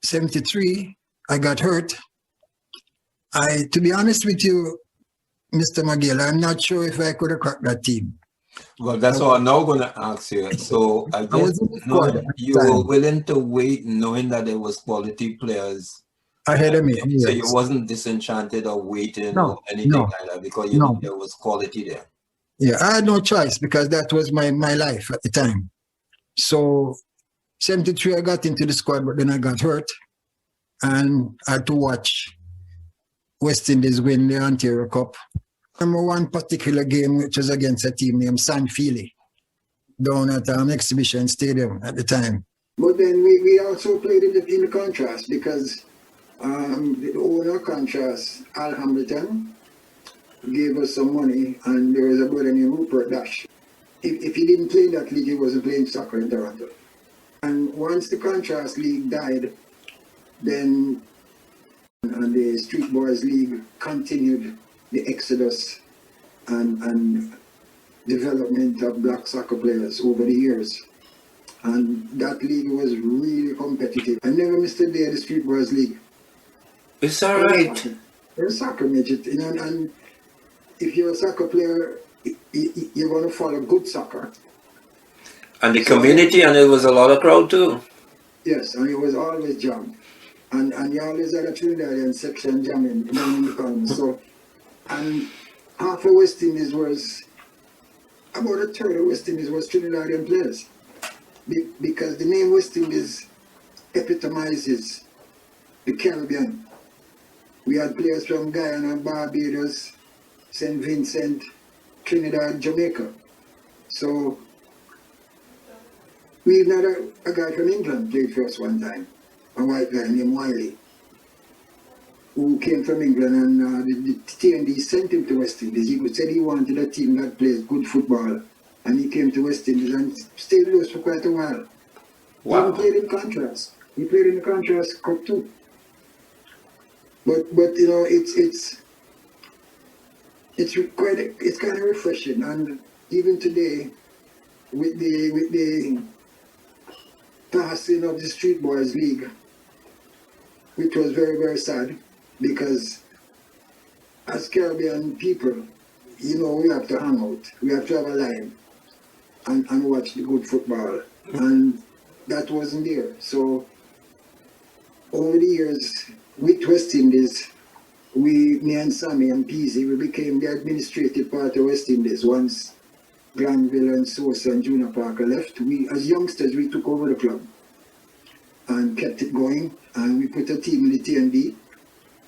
73, I got hurt. To be honest with you, Mr. McGill, I'm not sure if I could have cracked that team. Well, that's what I'm now going to ask you. So I guess you were willing to wait knowing that there was quality players ahead of me. So Yes. you wasn't disenchanted or waiting or anything like that because you knew there was quality there. Yeah, I had no choice because that was my life at the time. So 73, I got into the squad, but then I got hurt and I had to watch West Indies win the Ontario Cup. I remember one particular game, which was against a team named San Feely down at Exhibition Stadium at the time. But then we also played in the contrast because the owner of Contrast, Al Hamilton, gave us some money, and there was a brother named Rupert Dash. If he didn't play in that league, he wasn't playing soccer in Toronto. And once the Contrast League died, then and the Street Boys League continued the exodus and development of black soccer players over the years. And that league was really competitive. I never missed a day of the Street Boys League. It's all right. You're a soccer midget, you know, and if you're a soccer player, you're going to follow good soccer. And the community, and it was a lot of crowd too. Yes, and it was always jammed. And you always had a Trinidadian section jamming down in the corner. So, and half of West Indies was, about a third of West Indies was Trinidadian players. Because the name West Indies epitomizes the Caribbean. We had players from Guyana, Barbados, St. Vincent, Trinidad, Jamaica. So we even had a guy from England played for us one time, a white guy named Wiley, who came from England, and the TND sent him to West Indies. He said he wanted a team that plays good football, and he came to West Indies and stayed with us for quite a while. Wow. He even played in Contrast. He played in the Contrast Cup too. But you know, it's kind of refreshing, and even today, with the passing of the Street Boys League, which was very, very sad, because as Caribbean people, you know, we have to hang out, we have to have a line and watch the good football, and that wasn't there. So over the years with West Indies, me and Sammy and Peasy, we became the administrative part of West Indies. Once Glanville and Sosa and Junior Parker left, we, as youngsters, we took over the club and kept it going, and we put a team in the TND.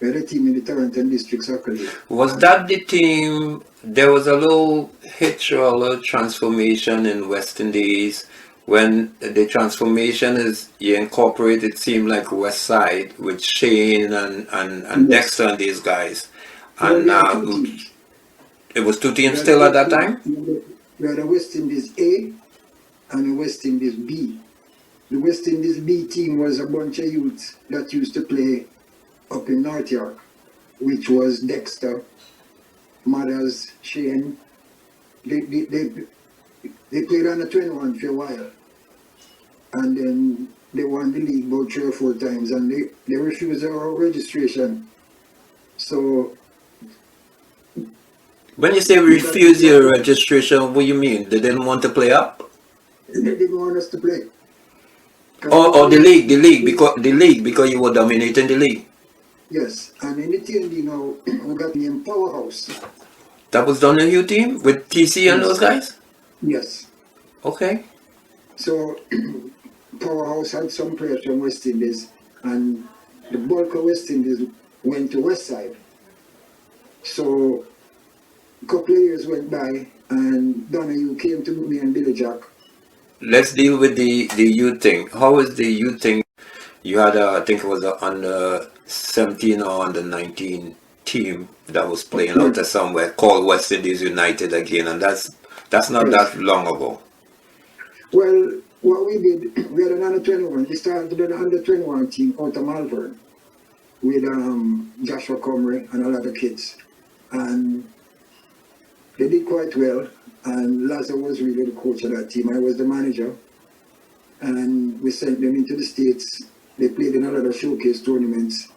We had a team in the Torrington District Soccer League. Was that the team? There was a little hitch or a little transformation in West Indies. When the transformation is, you incorporate, it seemed like West Side with Shane and Yes. Dexter and these guys. Well, And we had two teams. it was two We teams had still two at that teams. time? We had a West Indies A and a West Indies B. The West Indies B team was a bunch of youths that used to play up in North York, which was Dexter, Mothers, Shane. They played under 21 for a while, and then they won the league about 3 or 4 times, and they refused our registration. So When you say refuse your registration, what do you mean? They didn't want to play up? they didn't want us to play. Or the league, because you were dominating the league. Yes, and in the TND now, we got the Powerhouse. That was done in your team with TC and those guys? Yes. Okay. So Powerhouse had some players from West Indies, and the bulk of West Indies went to West Side. So a couple of years went by, and Donahue came to me and Billy Jack. Let's deal with the youth thing. How is the youth thing? You had I think it was a under 17 or under 19 team that was playing out there somewhere called West Indies United again, and that's not that long ago. Well, what we did, we had an under 21. We started an under 21 team out of Malvern with Joshua Comrie and a lot of kids, and they did quite well. And Lazar was really the coach of that team. I was the manager, and we sent them into the States. They played in a lot of showcase tournaments,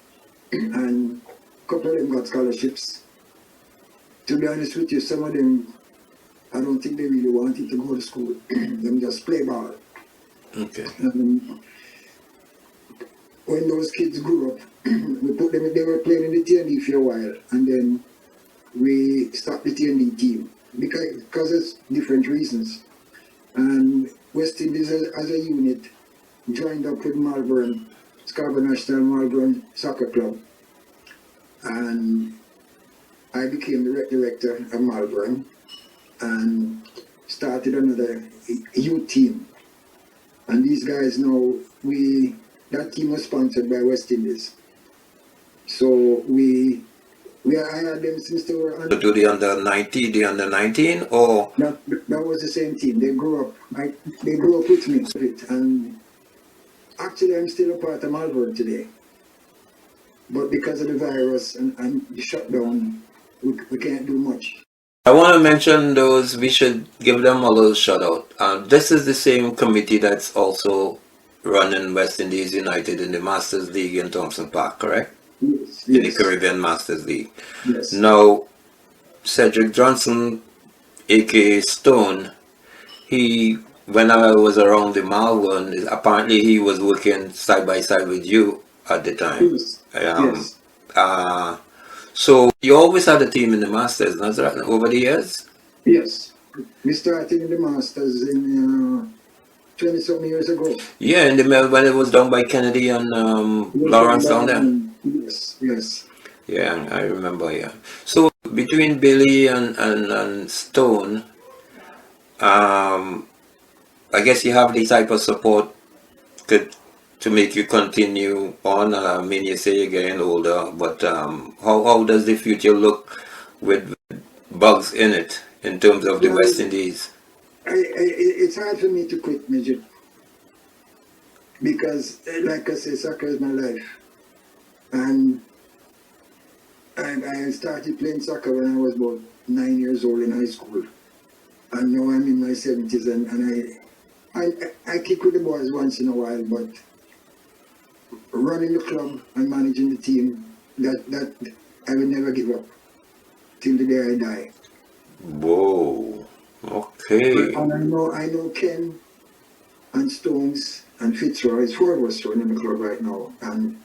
and a couple of them got scholarships. To be honest with you, some of them, I don't think they really wanted to go to school. Them just play ball. Okay. And when those kids grew up, we put them, they were playing in the TND for a while, and then we stopped the TND team because of different reasons. And West Indies as a unit joined up with Malvern, Scarborough National Malvern Soccer Club, and I became the rec director of Malvern and started another youth team. And these guys now, that team was sponsored by West Indies. So I had them since they were under. To the under 19, or That was the same team. They grew up. They grew up with me, and actually, I'm still a part of Malvern today. But because of the virus and the shutdown, we can't do much. I want to mention those, we should give them a little shout out. This is the same committee that's also running West Indies United in the Masters League in Thompson Park, correct? Yes, In the yes, Caribbean Masters League. yes. Now, Cedric Johnson, aka Stone, when I was around the Malvern, apparently he was working side by side with you at the time. Yes, Um, yes, uh, so you always had a team in the Masters, not right, over the years? yes. We started in the Masters in 20-something years ago. Yeah, in the middle when it was down by Kennedy and Lawrence down there. Yes, yes. Yeah, I remember, yeah. So between Billy and Stone, I guess you have the type of support to make you continue on. I mean, you say you're getting older, but how does the future look with Bugs in it in terms of the Well, West Indies? it's hard for me to quit, Midget, because, like I say, soccer is my life. And I started playing soccer when I was about 9 years old in high school. And now I'm in my 70s, and I kick with the boys once in a while, but running the club and managing the team, that I will never give up till the day I die. Whoa, okay. And I know Ken and Stones and Fitzroy, it's four of us running the club right now, and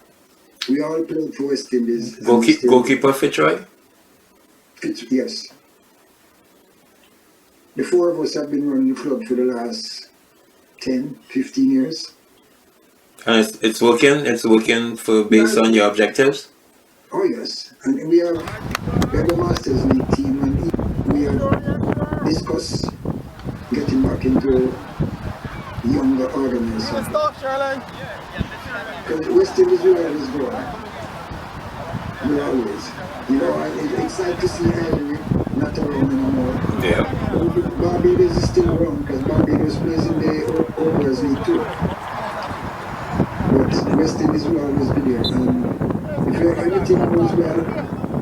we all played for West Indies. Goalkeeper Fitzroy? Yes. The four of us have been running the club for the last 10, 15 years. And it's working for based on your objectives? Oh yes, and we have a Masters League team, and we have discussed getting back into younger organization. Because West Indies will always go on. Will always. You know, it's sad to see Iere not around anymore. Yeah. Barbados is still around because Barbados plays in the Overs League too. But West Indies will always be there. And if everything goes well,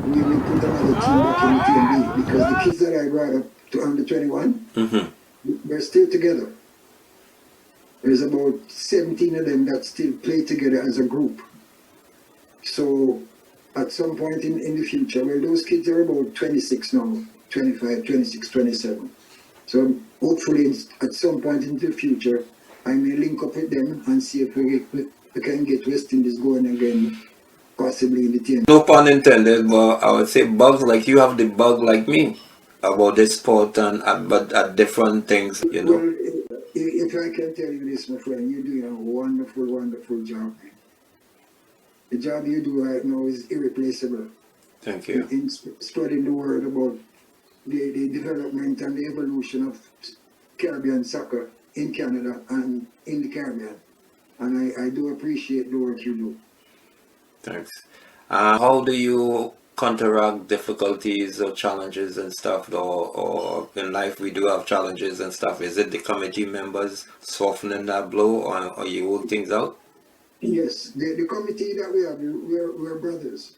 we will put another team back in the TMB, because the kids that I brought up to under 21, they're still together. There's about 17 of them that still play together as a group. So at some point in the future, well, those kids are about 26 now, 25, 26, 27. So hopefully at some point in the future, I may link up with them and see if we can get West Indies going again, possibly in the team. No pun intended, but I would say bugs like you have the bug like me about this sport but at different things, you know. Well, if I can tell you this, my friend, you're doing a wonderful, wonderful job. The job you do right now is irreplaceable. Thank you. In spreading the word about the development and the evolution of Caribbean soccer in Canada and in the Caribbean. And I do appreciate the work you do. Thanks. How do you counteract difficulties or challenges and stuff, or in life we do have challenges and stuff? Is it the committee members softening that blow, or you work things out? Yes, the committee that we have, we're brothers.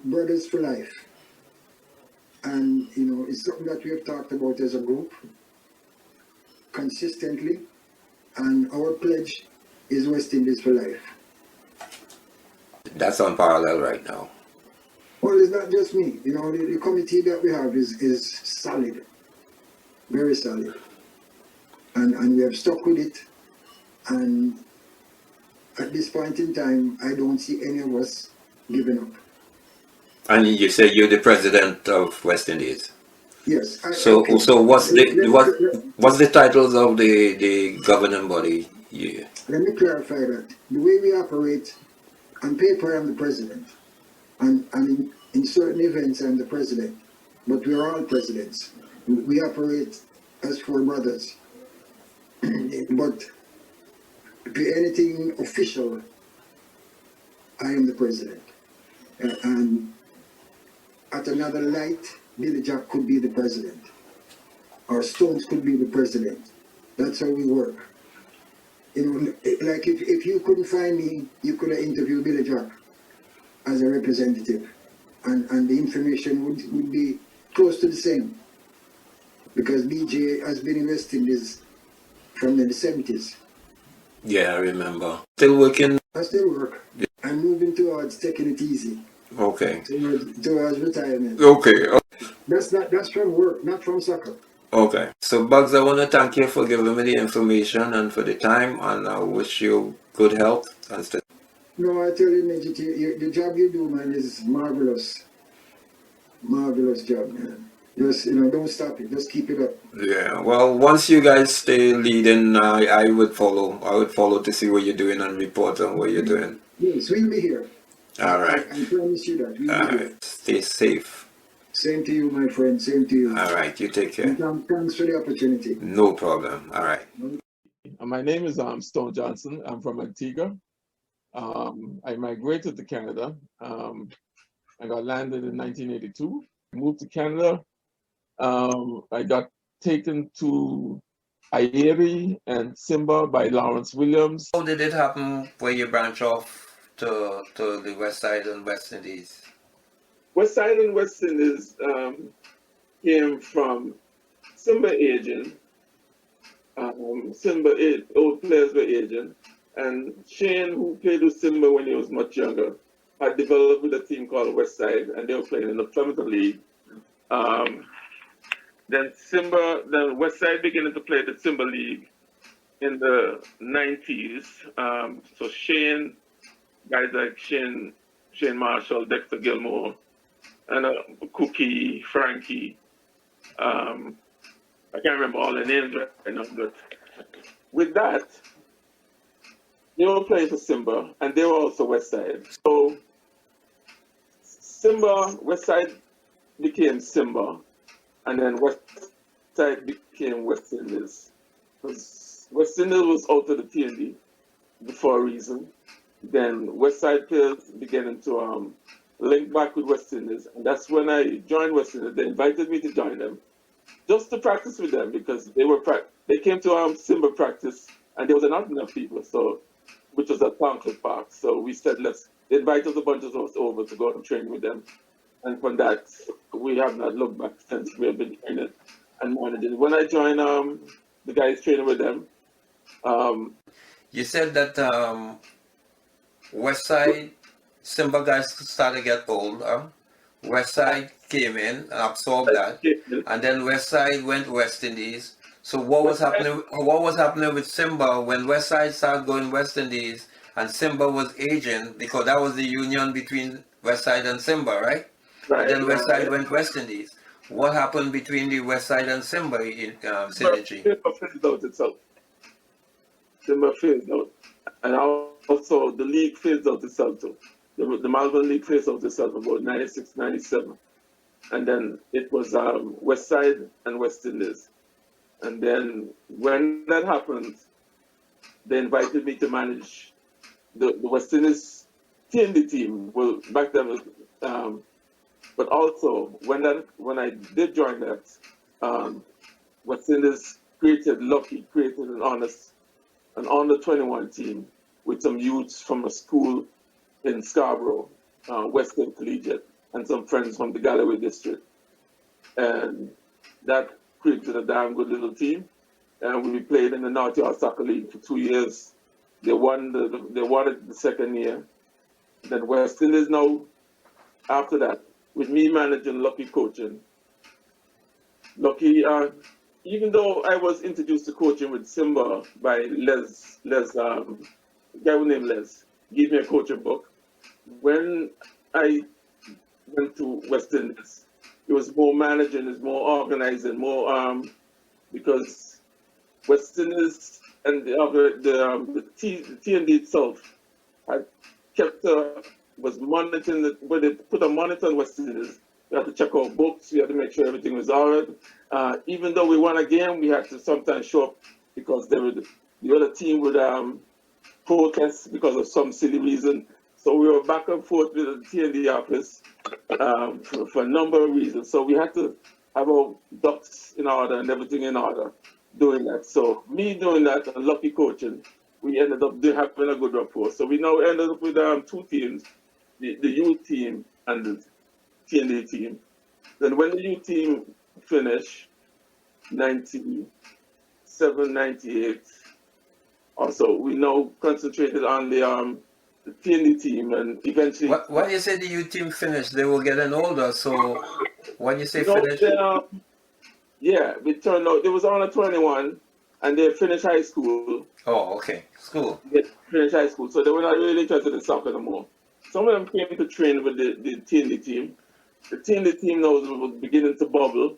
Brothers for life. And, you know, it's something that we have talked about as a group consistently. And our pledge is West Indies for life. That's unparalleled right now. Well, it's not just me. You know, the committee that we have is solid. Very solid. And we have stuck with it. And at this point in time, I don't see any of us giving up. And you say you're the president of West Indies. Yes. So what's Let the titles of the governing body? Yeah. me clarify that. The way we operate, on paper I'm the president. And in certain events I'm the president. But we are all presidents. We operate as four brothers. But to anything official, I am the president. And at another light, Billy Jack could be the president. Or Stones could be the president. That's how we work. You know, like if you couldn't find me, you could have interviewed Billy Jack as a representative. And the information would be close to the same because BJ has been investing this from the 70s. Yeah, I remember. Still working? I still work. I'm moving towards taking it easy. Okay. Towards retirement. Okay. That's from work, not from soccer. Okay. So, Bugs, I want to thank you for giving me the information and for the time, and I wish you good health. No, I tell you, Midget, the job you do, man, is marvelous. Marvelous job, man. Just, don't stop it. Just keep it up. Yeah. Well, once you guys stay leading, I would follow. I would follow to see what you're doing and report on what you're doing. Yes, we'll be here. All right. I promise you that. We'll All be here. right. Stay safe. Same to you, my friend. Same to you. All right. You take care. And thanks for the opportunity. No problem. All right. My name is Stone Johnson. I'm from Antigua. I migrated to Canada. I got landed in 1982. Moved to Canada. I got taken to Iere and Simba by Lawrence Williams. How did it happen where you branch off to the West Side and West Indies? West Side and West Indies came from Simba agent. Old players were agent. And Shane, who played with Simba when he was much younger, had developed with a team called West Side, and they were playing in the Flemington League. Then West Side began to play the Simba League in the 90s. So Shane, guys like Shane Marshall, Dexter Gilmore, and Cookie, Frankie. I can't remember all the names right now, but with that, they were playing for Simba, and they were also West Side. So West Side became Simba, and then West Side became West Indies. Because West Indies was out of the TND for a reason. Then West Side players began to link back with West Indies, and that's when I joined West Indies. They invited me to join them, just to practice with them, because they came to Simba practice, and there was not enough people, so which was at Concord Park. So we said, they invited a bunch of us over to go and train with them. And from that, we have not looked back since. We have been training and managing. When I joined the guys training with them. You said that West Side, Simba guys started to get old. West Side came in and absorbed that. And then West Side went West Indies. So what was happening with Simba when West Side started going West Indies and Simba was aging, because that was the union between West Side and Simba, right? Right. And then West Side went West Indies. What happened between the West Side and Simba synergy? Simba phased out itself. Simba phased out. And also the league phased out itself too. The Malvern League phased out itself about 96, 97. And then it was West Side and West Indies. And then when that happened, they invited me to manage the West Indies TND team. Well, back then, but also when I did join that, West Indies created an under 21 team with some youths from a school in Scarborough, Western Collegiate, and some friends from the Galloway district, and that created a damn good little team, and we played in the North Yard Soccer League for 2 years. They won it the second year. Then West Indies now, after that, with me managing, Lucky coaching. Lucky, even though I was introduced to coaching with Simba by Les, a guy named Les, gave me a coaching book. When I went to West Indies, it was more managing, it's more organizing, more because West Indies and the TND itself had was monitoring when they put a monitor on West Indies. We had to check our books, we had to make sure everything was all right. Even though we won a game, we had to sometimes show up because the other team would protest because of some silly reason. So we were back and forth with the TND office for a number of reasons. So we had to have our ducks in order and everything in order doing that. So me doing that and Lucky coaching, we ended up having a good rapport. So we now ended up with two teams, the youth team and the TND team. Then when the U team finished, 97, 98, also we now concentrated on the TND team, and eventually. When you say the U team finished, they were getting older. So when you say No, finished, yeah, we turned out, they was on a 21, and they finished high school. oh, okay, school. They finished high school, so they were not really interested in soccer anymore. Some of them came to train with the TND team. The TND team now was beginning to bubble,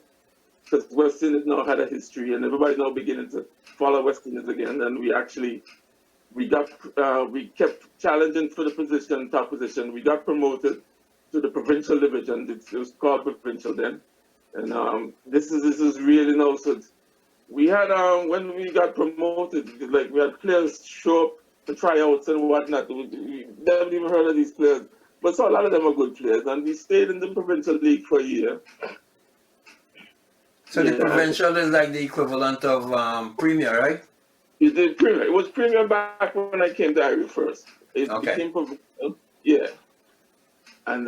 because West Indies now had a history, and everybody now beginning to follow West Indies again. And we kept challenging for the position, top position. We got promoted to the provincial division. It was called provincial then. And this is really now. So we had when we got promoted, like we had players show up for tryouts and whatnot. We never even heard of these players, but so a lot of them are good players. And we stayed in the provincial league for a year. So the provincial is like the equivalent of Premier, right? It was Premier back when I came to Iere first. It became provincial, yeah. And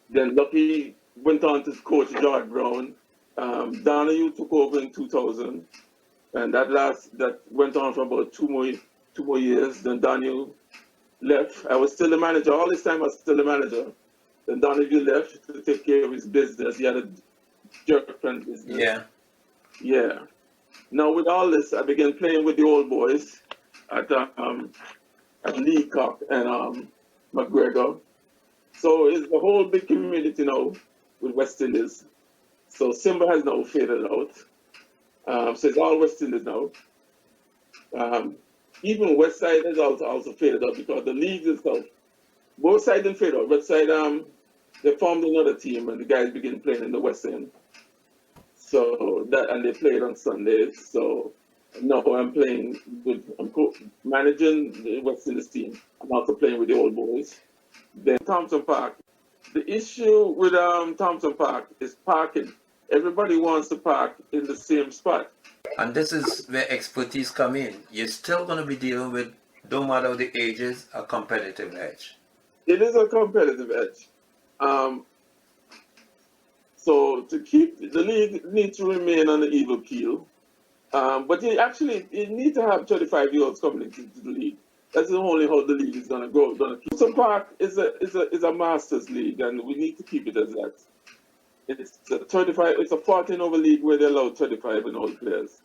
then Lucky went on to coach George Brown. Donahue took over in 2000, and that went on for about two more years. Then Donahue left. I was still the manager. All this time I was still the manager. Then Donahue left to take care of his business. He had a jerk friend business. Yeah. Yeah. Now with all this, I began playing with the old boys at Leacock and McGregor. So it's a whole big community now with West Indies. So Simba has now faded out. So it's all West Indies now. Even West Side has also faded out because the leagues itself, both sides didn't fade out. West Side, they formed another team and the guys began playing in the West End. So and they played on Sundays. So now I'm playing managing the West Indies team. I'm also playing with the old boys. Then Thompson Park. The issue with Thompson Park is parking. Everybody wants to park in the same spot. And this is where expertise come in. You're still going to be dealing with, no matter the ages, a competitive edge. It is a competitive edge. So to keep the league needs to remain on the even keel. But you need to have 35-year-olds coming into the league. That's the only how the league is going to go. Thompson Park is a masters league, and we need to keep it as that. It's a 14-over league where they allow 35 and old players.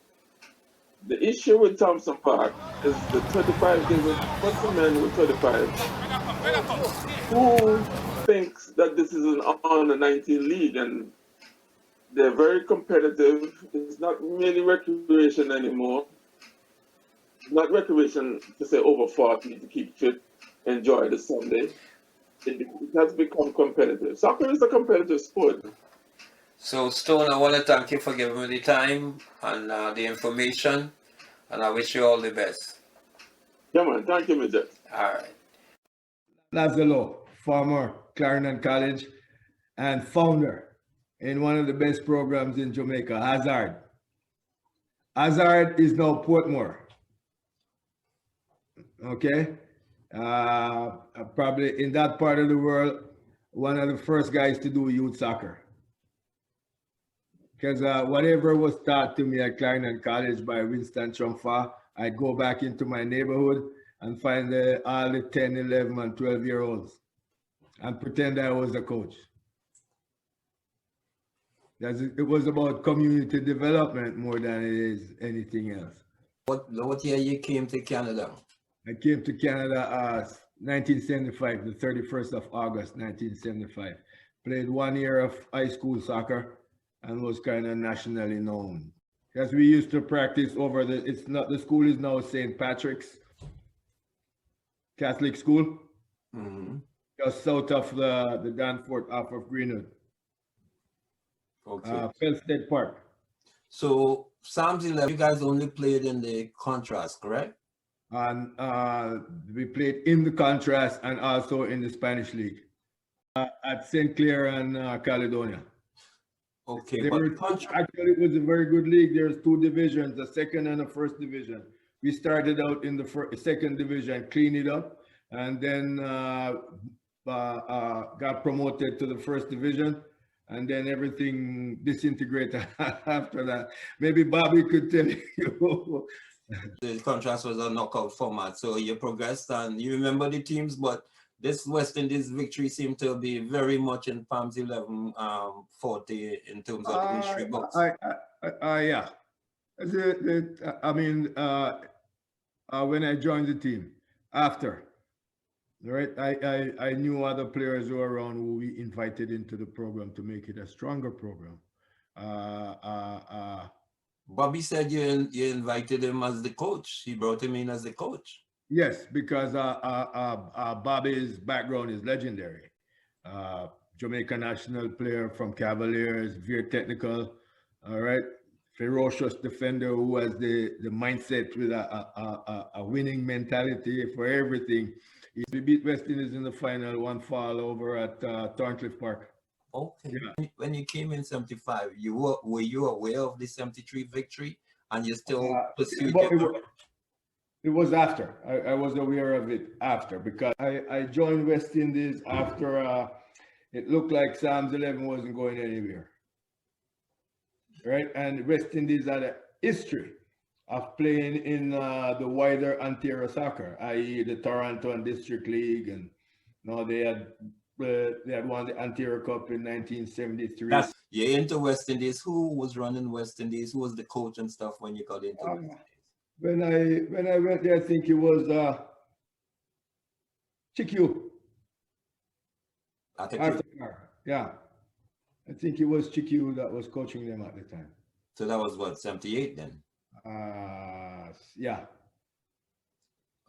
The issue with Thompson Park is the 35. There's a bunch of men with 35 who thinks that this is an under-19 league, and they're very competitive. It's not really recreation anymore. Not recreation to say over 40 to keep fit, enjoy the Sunday. It has become competitive. Soccer is a competitive sport. So Stone, I want to thank you for giving me the time and the information, and I wish you all the best. Yeah, man. Thank you, Major. All right. Lazaro, former Clarendon College and founder in one of the best programs in Jamaica, Hazard. Hazard is now Portmore. Okay, probably in that part of the world, one of the first guys to do youth soccer. Because whatever was taught to me at Clarendon College by Winston Chomfa, I'd go back into my neighborhood and find all the 10, 11, and 12-year-olds and pretend I was the coach. It was about community development more than it is anything else. What year you came to Canada? I came to Canada 1975, the 31st of August, 1975. Played 1 year of high school soccer and was kind of nationally known. Because we used to practice over the school is now St. Patrick's Catholic School, just south of the Danforth off of Greenwood. Okay. Felstead Park. So Psalms 11, you guys only played in the contrast, correct? And we played in the contrast and also in the Spanish League at St. Clair and Caledonia. Okay, actually, it was a very good league. There's two divisions, the second and the first division. We started out in the second division, cleaned it up, and then got promoted to the first division, and then everything disintegrated after that. Maybe Bobby could tell you. The contrast was a knockout format, so you progressed and you remember the teams, but this West Indies victory seemed to be very much in Palms 11 40 in terms of the history books. Yeah. I mean, when I joined the team, after, right, I knew other players who were around who we invited into the program to make it a stronger program. Bobby said you invited him as the coach. He brought him in as the coach. Yes, because Bobby's background is legendary. Jamaica national player from Cavaliers, very technical, all right, ferocious defender who has the mindset with a winning mentality for everything. We beat West Indies in the final, one fall over at Thorncliffe Park. Okay. Yeah. When you came in 75, were you aware of the 73 victory and you still pursued it was after. I was aware of it after, because I joined West Indies after it looked like Psalms 11 wasn't going anywhere. Right? And West Indies had a history of playing in the wider Ontario soccer, i.e. the Toronto and District League, and they had won the Ontario Cup in 1973. You're into West Indies. Who was running West Indies? Who was the coach and stuff when you got into West Indies? When I went there, I think it was Chiku. Yeah, I think it was Chiku that was coaching them at the time. So that was what, 78 then? Yeah.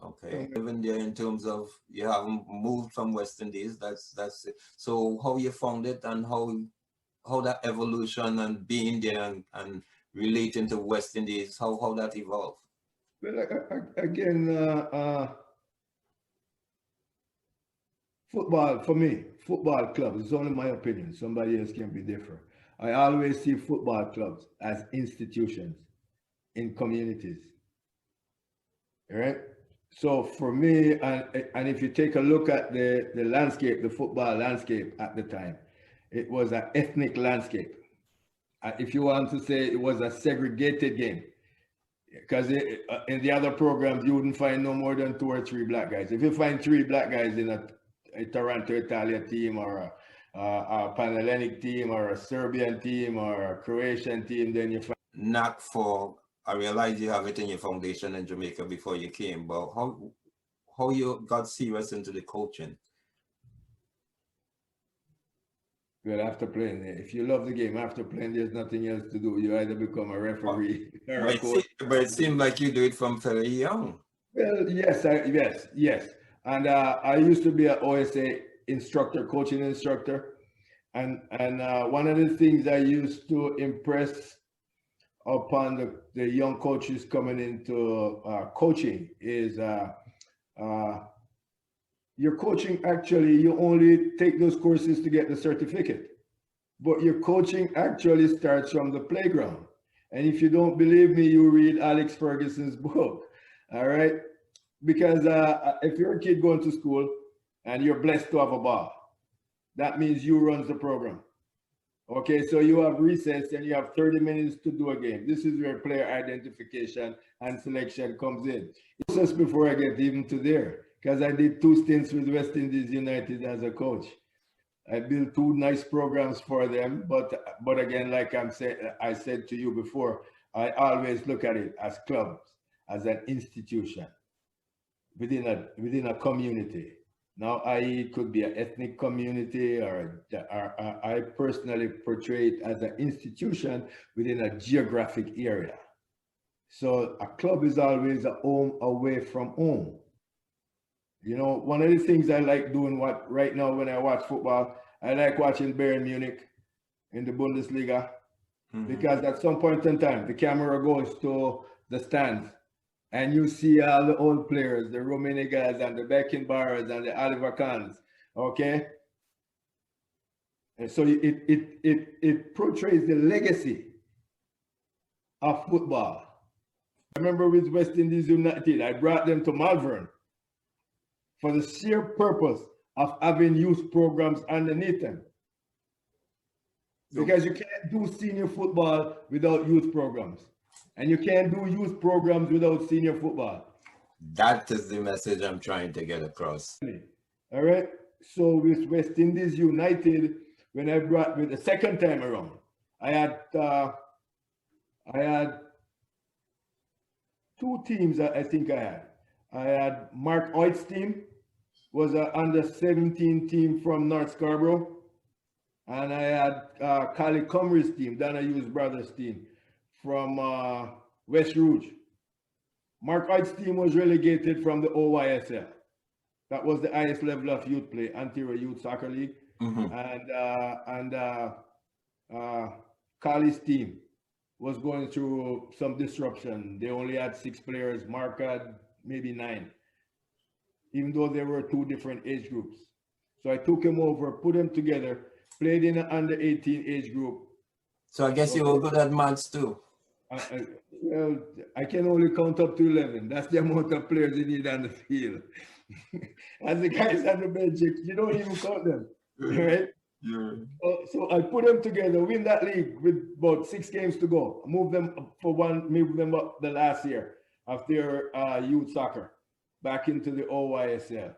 Okay. Even there in terms of you haven't moved from West Indies, that's it. So how you found it and how that evolution and being there and relating to West Indies, how that evolved? Well, again, football, for me, football clubs, it's only my opinion, somebody else can be different. I always see football clubs as institutions in communities, all right? So for me, and if you take a look at the landscape, the football landscape at the time, it was an ethnic landscape. If you want to say it was a segregated game, because in the other programs, you wouldn't find no more than 2 or 3 black guys. If you find 3 black guys in a Toronto Italia team, or a Pan-Hellenic team, or a Serbian team, or a Croatian team, then you find... I realize you have it in your foundation in Jamaica before you came, but how you got serious into the coaching? Well, after playing, if you love the game, after playing, there's nothing else to do. You either become a referee or a coach. But it seemed like you do it from very young. Well, yes. And I used to be an OSA instructor, coaching instructor. And one of the things I used to impress upon the young coaches coming into coaching is your coaching, actually, you only take those courses to get the certificate. But your coaching actually starts from the playground. And if you don't believe me, you read Alex Ferguson's book, all right? Because if you're a kid going to school and you're blessed to have a ball, that means you runs the program. Okay, so you have recess and you have 30 minutes to do a game. This is where player identification and selection comes in. Just before I get even to there, because I did 2 stints with West Indies United as a coach. I built 2 nice programs for them, but again, like I said to you before, I always look at it as clubs, as an institution within a community. Now, it could be an ethnic community, or I personally portray it as an institution within a geographic area. So a club is always a home away from home. You know, one of the things I like doing right now when I watch football, I like watching Bayern Munich in the Bundesliga, because at some point in time, the camera goes to the stands and you see all the old players, the Rummenigges and the Beckenbauers and the Oliver Kahns, okay? And so it portrays the legacy of football. I remember with West Indies United, I brought them to Malvern for the sheer purpose of having youth programs underneath them. Because you can't do senior football without youth programs. And you can't do youth programs without senior football. That is the message I'm trying to get across. All right. So with West Indies United, when I brought with the second time around, I had two teams that I think I had. I had Mark Oit's team, was an under-17 team from North Scarborough. And I had Kali Cumry's team, Dana Hughes Brothers team from West Rouge. Mark Oit's team was relegated from the OYSL. That was the highest level of youth play, Ontario Youth Soccer League. And Kali's team was going through some disruption. They only had 6 players. Mark had maybe 9, even though there were 2 different age groups. So I took him over, put them together, played in an under 18 age group. So I guess you were good at maths too. Well, I can only count up to 11. That's the amount of players you need on the field. As the guys on the bench, you don't even count them, right? Yeah. So I put them together, win that league with about 6 games to go. Move them up the last year of their youth soccer back into the OYSL.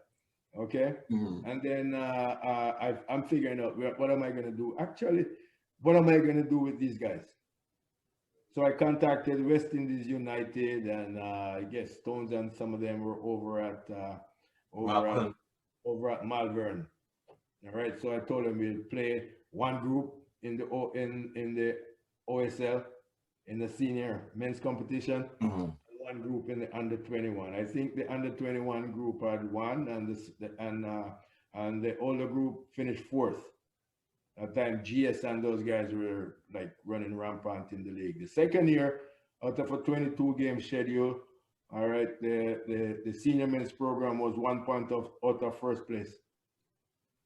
Okay. And then I'm figuring out what am I going to do? Actually, what am I going to do with these guys? So I contacted West Indies United, and I guess Stones and some of them were over at Malvern. All right. So I told them we'll play one group in the OSL in the senior men's competition. One group in the under 21. I think the under 21 group had won, and the older group finished 4th. At the time, GS and those guys were like running rampant in the league. The second year, out of a 22 game schedule, all right, the senior men's program was 1 point out of first place.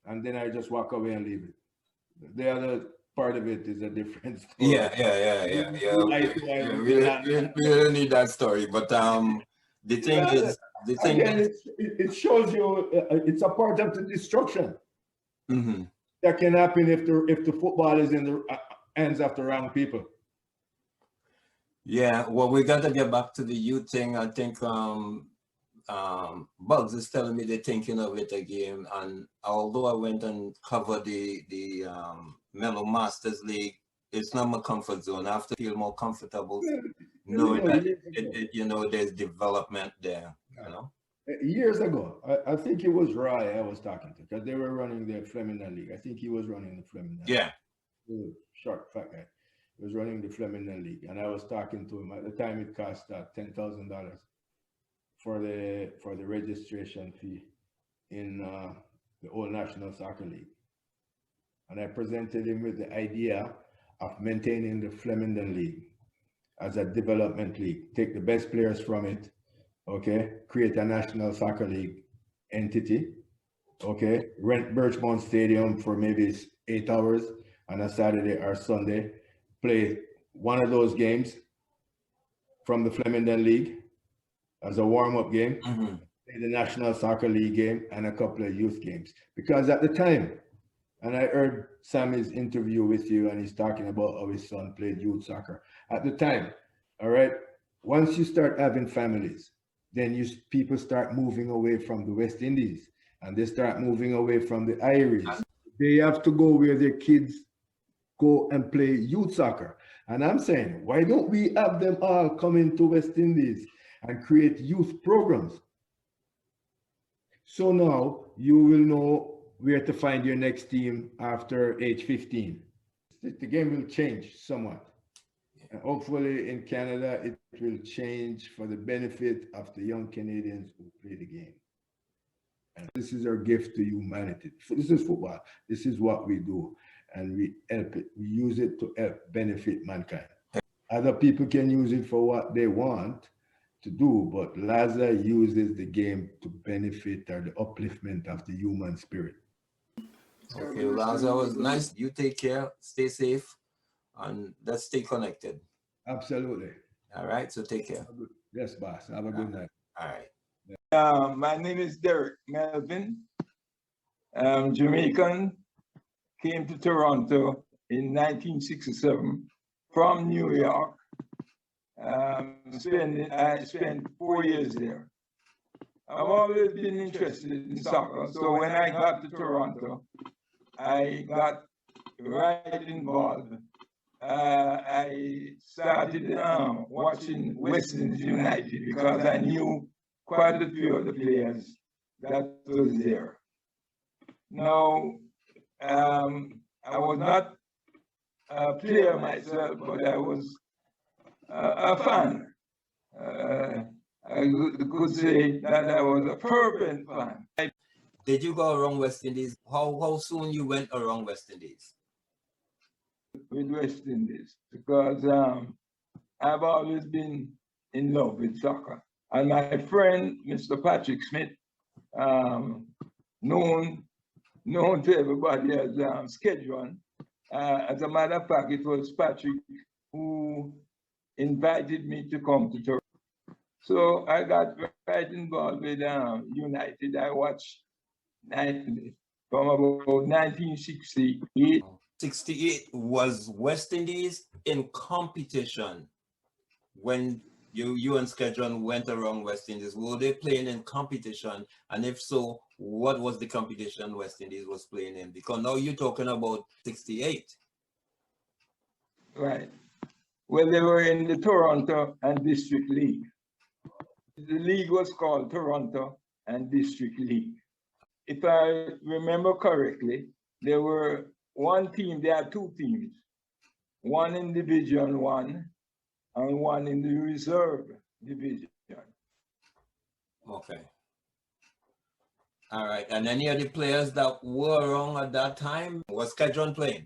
And then I just walk away and leave it. The other part of it is a different story. Yeah. We don't need that story, but the thing is, it shows you it's a part of the destruction that can happen if the football is in the hands of the wrong people. Yeah, well, we got to get back to the youth thing. I think Bugs is telling me they're thinking of it again, and although I went and covered the Mellow Masters League, it's not my comfort zone. I have to feel more comfortable knowing that there's development there. Years ago, I think it was Rye I was talking to, because they were running the Flemington League. I think he was running the Flemington. Yeah. Short, fat guy. He was running the Flemington League, and I was talking to him. At the time, it cost $10,000 for the registration fee in the Old National Soccer League. And I presented him with the idea of maintaining the Flemington League as a development league. Take the best players from it, okay? Create a National Soccer League entity, okay? Rent Birchmount Stadium for maybe 8 hours on a Saturday or Sunday. Play one of those games from the Flemington League as a warm-up game, play the National Soccer League game, and a couple of youth games. Because at the time, and I heard Sammy's interview with you, and he's talking about how his son played youth soccer. At the time, all right, once you start having families, then people start moving away from the West Indies, and they start moving away from the Irish. They have to go where their kids go and play youth soccer. And I'm saying, why don't we have them all come into West Indies and create youth programs? So now you will know where to find your next team after age 15. The game will change somewhat. And hopefully in Canada, it will change for the benefit of the young Canadians who play the game. And this is our gift to humanity. This is football. This is what we do. And we help it. We use it to help benefit mankind. Other people can use it for what they want to do, but Laza uses the game to benefit or the upliftment of the human spirit. Okay, Laza, was nice. You take care, stay safe, and let's stay connected. Absolutely. All right, so take care. Yes, boss. Have a good night. All right. My name is Derek Melvin. Jamaican, came to Toronto in 1967 from New York. I spent 4 years there. I've always been interested in soccer, so when I got to Toronto, I got right involved. I started watching West Indies United because I knew quite a few of the players that was there. Now, I was not a player myself, but I was a fan. I could say that I was a fervent fan. Did you go around West Indies? How soon you went around West Indies? With West Indies, because I've always been in love with soccer. And my friend, Mr. Patrick Smith, known to everybody as Schedron. As a matter of fact, it was Patrick who invited me to come to Toronto. So I got right involved with United. I watched from about 1968. 68 was West Indies in competition when you and Schedron went around West Indies. Were they playing in competition? And if so, what was the competition West Indies was playing in? Because now you're talking about 68. Right. Well, they were in the Toronto and District League. The league was called Toronto and District League. If I remember correctly, there were one team, there are two teams, one in Division 1 and one in the reserve division. Okay. All right. And any of the players that were around at that time, was Schedron playing?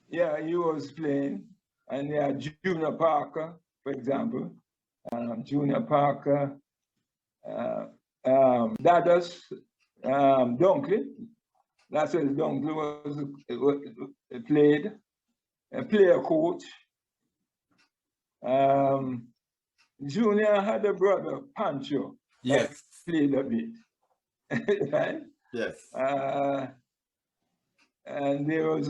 Yeah, he was playing. And there are Junior Parker, for example. Junior Parker, Dadas, Dunkley. That's what Dunkley was played. A player coach. Junior had a brother, Pancho. Yes. Played a bit. Right? Yes. And there was,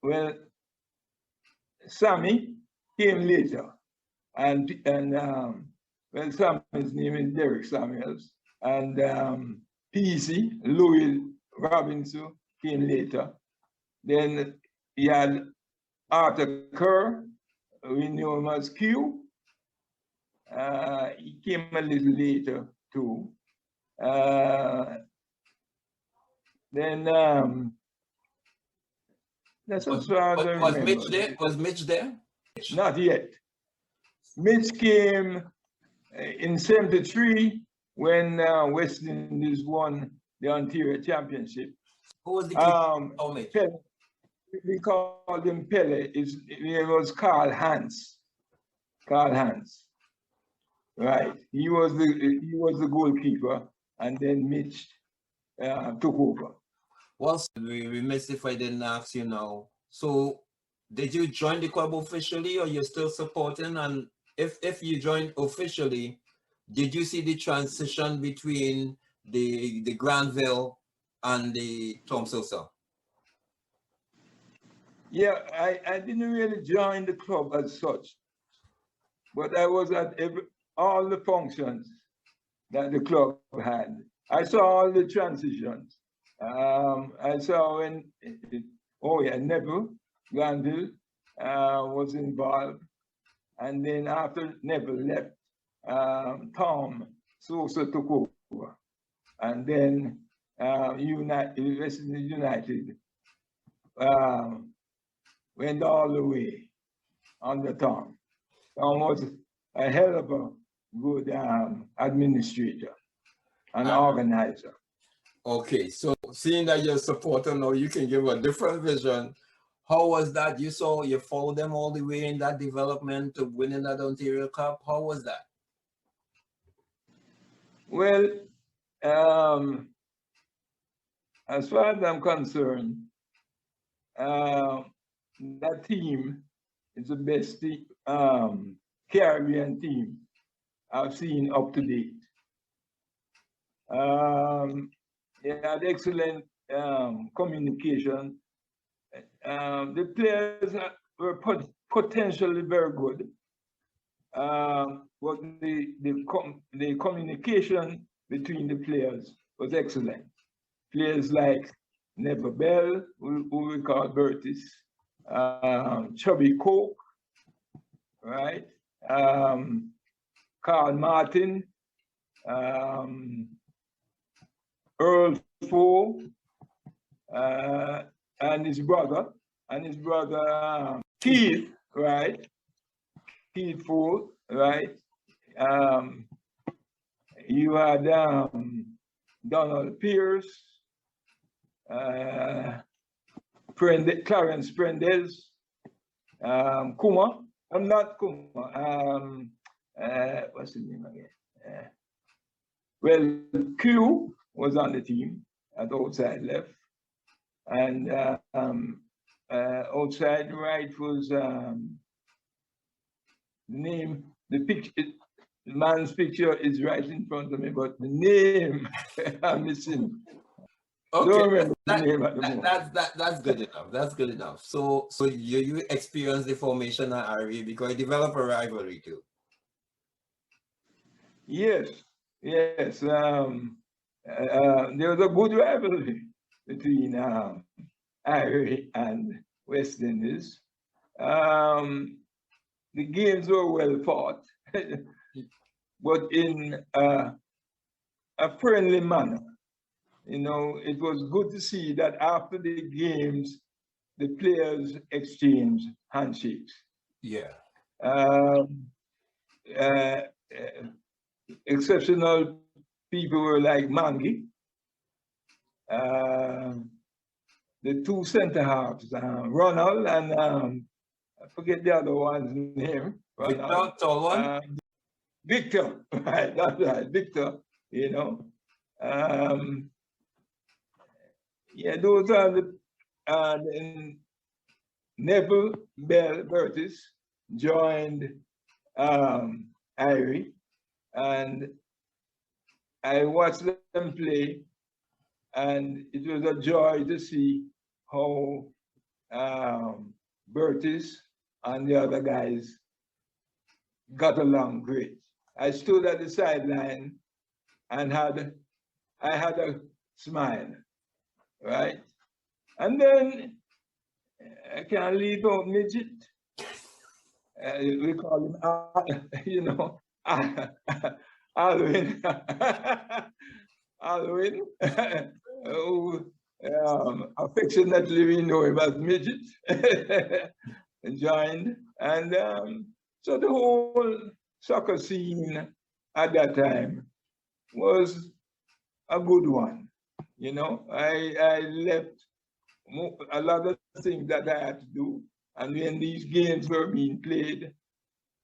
well, Sammy came later. And well, Sammy's name is Derek Samuels. And PC, Louis Robinson, came later. Then he had Arthur Kerr, we knew him as Q. He came a little later too. Then that's as far as I Was remember. Mitch there? Was Mitch there? Not yet. Mitch came in '73 when West Indies won the Ontario Championship. Who was the keeper? Oh, Mitch. We called him Pele. His name was Carl Hans. Carl Hans. Right. He was the goalkeeper, and then Mitch took over. Well, we missed if I didn't ask you now. So, did you join the club officially, or you're still supporting? And if you joined officially, did you see the transition between the Granville and the Tom Sosa? Yeah, I didn't really join the club as such, but I was at all the functions that the club had. I saw all the transitions. I saw when, Neville Granville was involved. And then after Neville left, Tom Sosa took over. And then West Indies United went all the way under Tom. Tom was a hell of a good administrator and organizer. Okay, so seeing that you're a supporter now, you can give a different vision. How was that? You followed them all the way in that development to winning that Ontario Cup. How was that? Well, as far as I'm concerned, that team is the best Caribbean team I've seen up to date. They had excellent communication. The players were potentially very good, but the communication between the players was excellent. Players like Never Bell, who we call Bertis, Chubby Coke, right? Carl Martin, Earl Foe, and his brother, Keith, right? Keith Foe, right? You had Donald Pierce, Clarence Prendez, Kuma. I'm not Kuma. What's his name again? Well, Q was on the team at outside left, and outside right was the picture. The man's picture is right in front of me, but the name I'm missing. Okay, That's good enough. That's good enough. So you experienced the formation at Iere because it developed a rivalry too. Yes. There was a good rivalry between Iere and West Indies. The games were well fought, but in a friendly manner. You know, it was good to see that after the games, the players exchanged handshakes. Yeah. Exceptional people were like Mangi, the two center halves, Ronald and I forget the other one's name. Victor, right? That's right, Victor. You know. Yeah, those are the Neville Bell Bertis joined Iere, and I watched them play, and it was a joy to see how Bertis and the other guys got along great. I stood at the sideline and I had a smile, right? And then I can't leave out Midget. We call him, you know, Alwyn. Alwyn, who affectionately we know him as Midget, joined. And so the whole soccer scene at that time was a good one. You know, I left a lot of things that I had to do. And when these games were being played,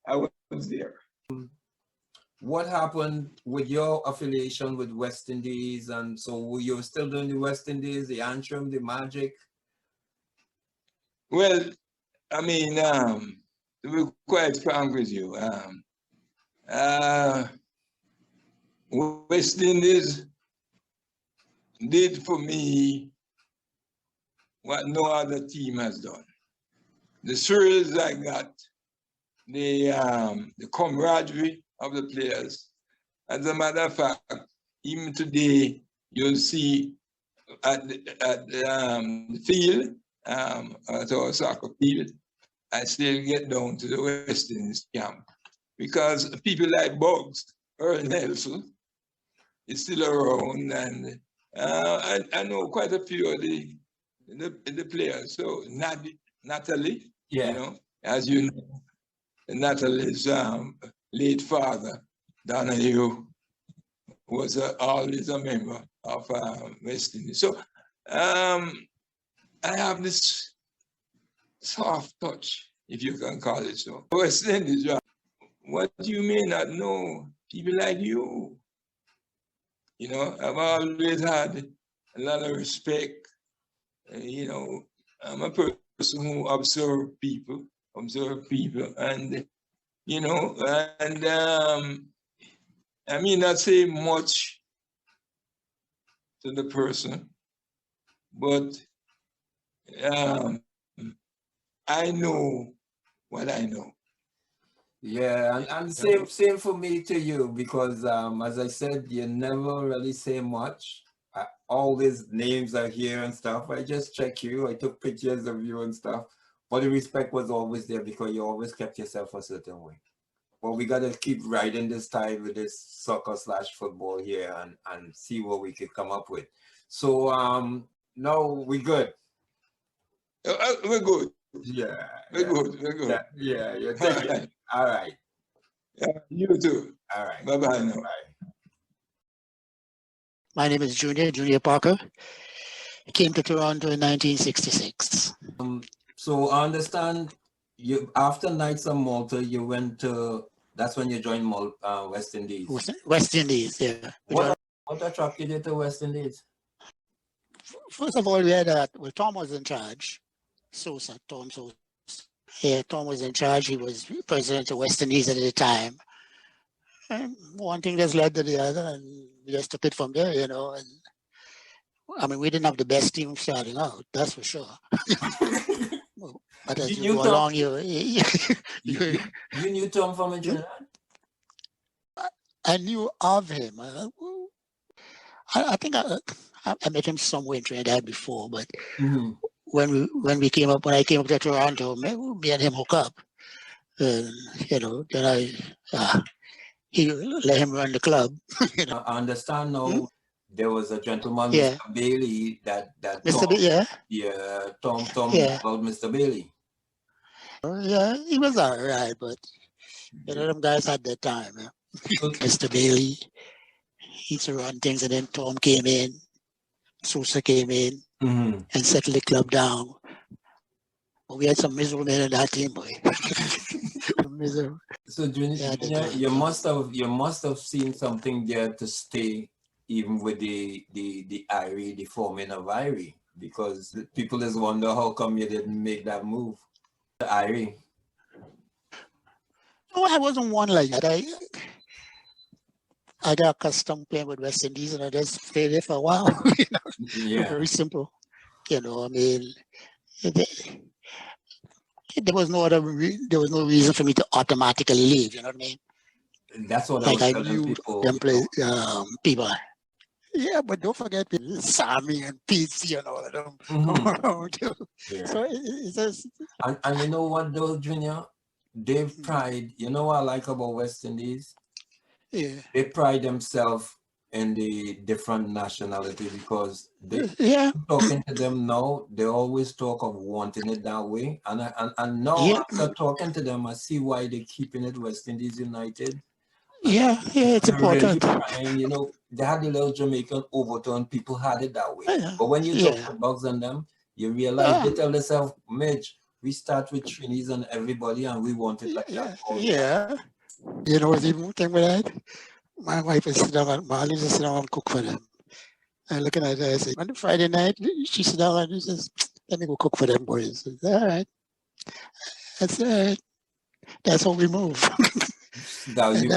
I was there. What happened with your affiliation with West Indies? And so you were still doing the West Indies, the Antrim, the Magic? Well, I mean, to be quite frank with you, West Indies did for me what no other team has done. The thrills I got, the camaraderie of the players. As a matter of fact, even today, you'll see at the field, at our soccer field, I still get down to the West Indies camp because people like Bugs, Earl Nelson, is still around, and I know quite a few of the players. So Natalie, yeah, you know, as you know, Natalie's late father, Donahue, was always a member of West Indies. So I have this soft touch, if you can call it so. West Indies, what you may not know, people like you. You know, I've always had a lot of respect. You know, I'm a person who observes people, and you know, and I mean not say much to the person, but I know what I know. Yeah, and same for me to you, because as I said, you never really say much. All these names are here and stuff. I just check you. I took pictures of you and stuff. But the respect was always there because you always kept yourself a certain way. But we gotta keep riding this tide with this soccer/football here and see what we could come up with. So no, we good. We're good. Yeah. We're good. We're good. Yeah. All Take it. right. All right. Yeah, you too. All right. Bye-bye now. Bye. My name is Junior Parker. I came to Toronto in 1966. So I understand you after Knights of Malta, you went to. That's when you joined West Indies. West Indies, yeah. What attracted you to West Indies? First of all, we had Tom was in charge. Tom Sosa. Yeah, Tom was in charge. He was president of West Indies at the time. And one thing just led to the other, and we just took it from there, you know. And I mean, we didn't have the best team starting out, that's for sure. But as you go along, you knew Tom from Trinidad? I knew of him. I think I met him somewhere in Trinidad before, but when I came up to Toronto, me and him hook up. You know, then he let him run the club. You know? I understand now. There was a gentleman, Yeah. Mr. Bailey, that Mr. Tom, Tom Yeah. called Mr. Bailey. Yeah, he was all right, but you know, them guys had their time. Yeah. Mr. Bailey, he used to run things, and then Tom came in, Sosa came in, and settled the club down. But we had some miserable men in that team, boy. Miserable. So, Junior, you must have seen something there to stay, even with the Iere, the forming of Iere, because people just wonder how come you didn't make that move. The Iere. No, I wasn't one like that. I got accustomed playing with West Indies, and I just stayed there for a while. You know? Yeah. Very simple. You know, I mean, there was no reason for me to automatically leave. You know what I mean? That's what like I I was telling knew people. them play people. Yeah, but don't forget Sammy and PC and all of them come around too. Yeah. So it's just. And you know what though, Junior? They pride. You know what I like about West Indies? Yeah. They pride themselves in the different nationality, because they talking to them now, they always talk of wanting it that way. And now after talking to them, I see why they're keeping it West Indies United. Yeah, it's important. Really trying, you know, they had the little Jamaican overtone, people had it that way. But when you talk to Bugs and them, you realize they tell themselves, Midge, we start with Trinis and everybody, and we want it like that. Yeah. You know, the even thing with that, my wife is sitting down, Marley is sitting down and cook for them. And looking at her, I say, on Friday night, she sits down and she says, let me go cook for them boys. Says, all right. That's all right. That's how we move. Now you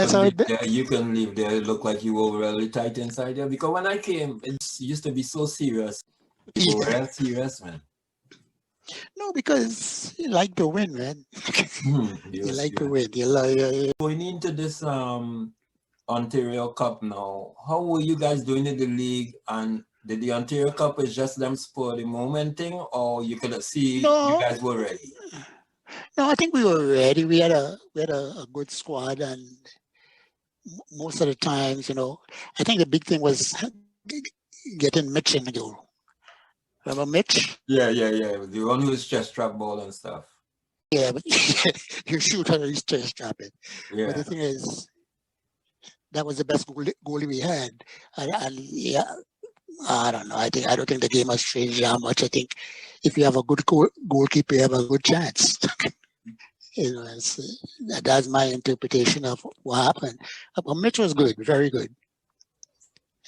can live there. It looked like you were really tight inside there, because when I came, it used to be so serious. Real serious, man. No, because you like to win, man. You like to win. Going into this Ontario Cup now, how were you guys doing in the league? And did the Ontario Cup is just them spur the moment thing, or you could see you guys were ready? No, I think we were ready. We had a good squad, and most of the times, you know, I think the big thing was getting Mitch in the goal. Remember Mitch? Yeah. The one who's chest trap ball and stuff. Yeah, but you shoot her, he's chest trapping. Yeah. But the thing is, that was the best goalie we had. And yeah, I don't know. I don't think the game has changed that much. I think if you have a good goalkeeper, you have a good chance. You know, that's my interpretation of what happened. But Mitch was good, very good.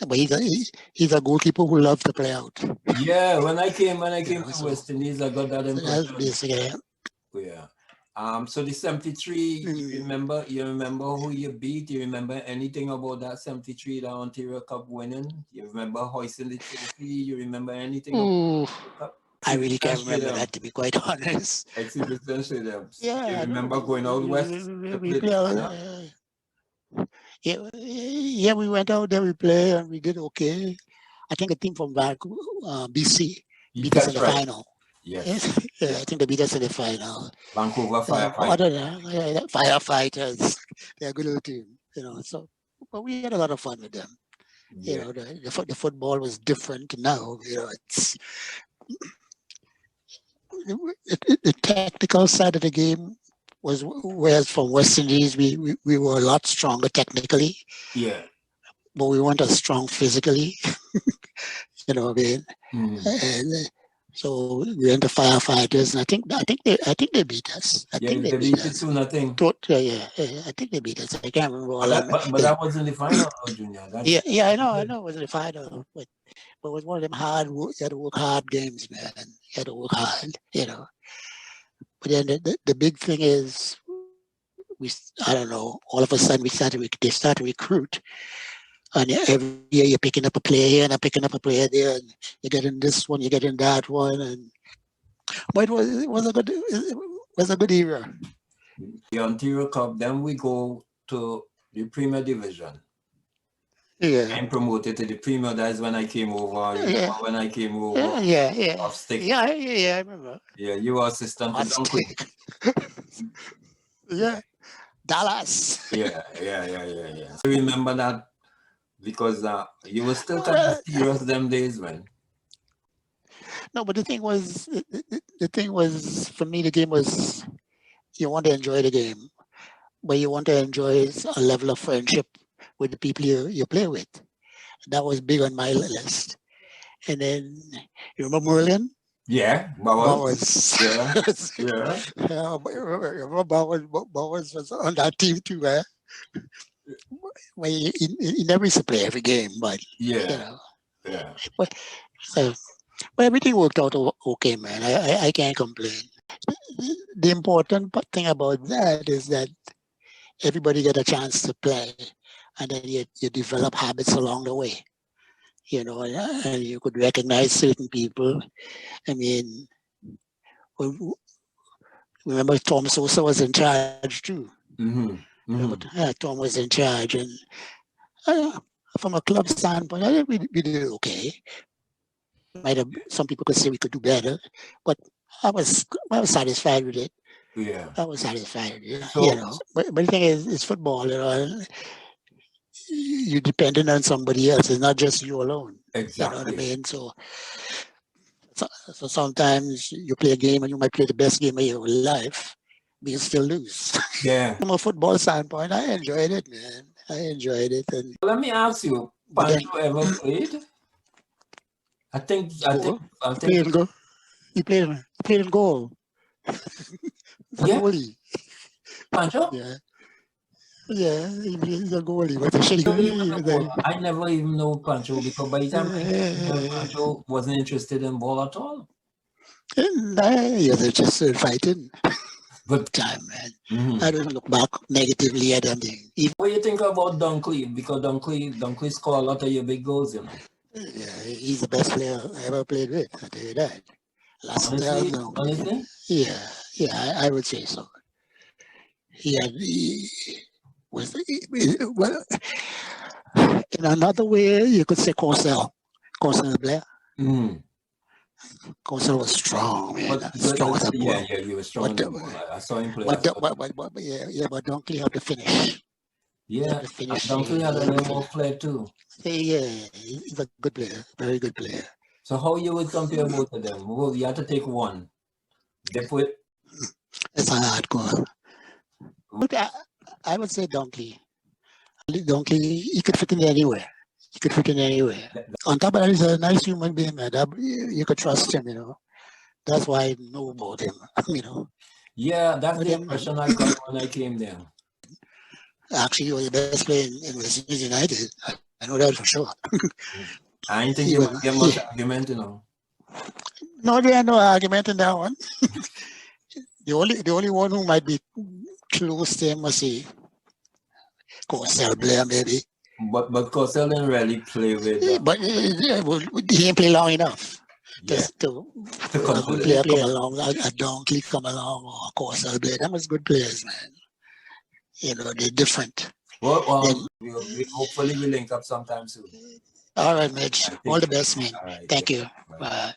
But he's a goalkeeper who loves to play out. Yeah, when I came to West Indies, I got that impression. That's basically it. Yeah. So the 73, you remember who you beat? You remember anything about that 73, the Ontario Cup winning? You remember hoisting the trophy? You remember anything about Ooh, the Cup? I really can't Exhibition remember that, to be quite honest. Exhibition stadiums. Yeah, You I know. remember going out west to We play play, the yeah, we went out there, we play, and we did okay. I think a team from Vancouver, BC, beat us in That's the right. final. Yes. Yeah, I think they beat us in the final. Vancouver Firefighters. Other than that, firefighters, they're a good little team, you know. So, but we had a lot of fun with them. You Yeah. know, the football was different now. You know, it's the technical side of the game was, whereas from West Indies we were a lot stronger technically, Yeah. but we weren't as strong physically. You know what I mean? And so we went to firefighters, and I think they beat us. I think they beat us. 2-0. Yeah, I think they beat us. I can't remember all that. But that was in the final, though, Junior. Yeah, I know. It was in the final, but it was one of them hard. You had to work hard games, man. You had to work hard, you know. But then the big thing is, I don't know. All of a sudden, they start to recruit, and every year you're picking up a player here and I'm picking up a player there, and you're getting this one, you're getting that one, and but it was a good era. The Ontario Cup. Then we go to the Premier Division. Yeah. I'm promoted to the Premier. That's when I came over. When I came over. Yeah. Off stick. Yeah, I remember. Yeah, you were assistant to Dunkley. Yeah. Dallas. Yeah. I remember that because you were still kind of serious them days, man. No, but the thing was, for me, the game was, you want to enjoy the game, but you want to enjoy a level of friendship with the people you play with. That was big on my list. And then, you remember Merlin? Yeah, Bowers. Yeah. Remember Bowers was on that team too, eh? Well, he never used to play every game, but you know. Yeah. But everything worked out okay, man. I can't complain. The important thing about that is that everybody get a chance to play, and then you develop habits along the way. You know, and you could recognize certain people. I mean, remember Tom Sosa was in charge too. Tom was in charge, and from a club standpoint, I think we did okay. Some people could say we could do better, but I was satisfied with it. Yeah, I was satisfied with it. So, you know, but the thing is, it's football. You know, you're dependent on somebody else. It's not just you alone. Exactly. You know what I mean? So sometimes you play a game and you might play the best game of your life, but you still lose. Yeah. From a football standpoint, I enjoyed it, man. I enjoyed it. And let me ask you, Pancho ever played? I think he played in goal. Goalie. Pancho? Yeah, he's a goalie. But I never even know Pancho because by the time Pancho wasn't interested in ball at all. He was interested in fighting. Good time, man. I don't look back negatively at anything. What do you think about Dunkley? Because Dunkley scored a lot of your big goals, you know. Yeah, he's the best player I ever played with. I tell you that. Honestly? Yeah, I would say so. Well, in another way, you could say Corsell Blair. Corsell was strong, man. Strong as a bull. Yeah, he was strong. I saw him play. But Dunkley had to finish. Yeah, Dunkley had a little more flair too. Yeah, he's a good player, very good player. So how you would compare both of them? Well, you have to take one. It's a hard call. But I would say Dunkley. Dunkley, he could fit in anywhere. On top of that, he's a nice human being, man. You could trust him, you know. That's why I know about him, you know. Yeah, that's the impression I got when I came there. Actually, he was the best player in West Indies United. I know that for sure. I didn't think you would get much argument, you know. No, there are no argument in that one. The only one who might be close to him must be Cosell Blair, maybe. But Cosell didn't really play with But he ain't play long enough. yeah, To to a come good to player the come along, a Donkey come along, or Cosell Blair. Them was good players, man. You know, they're different. Well, Then- hopefully we link up sometime soon. All right, Mitch. Thank All the you. best, man. All right. Thank you. Bye. Bye.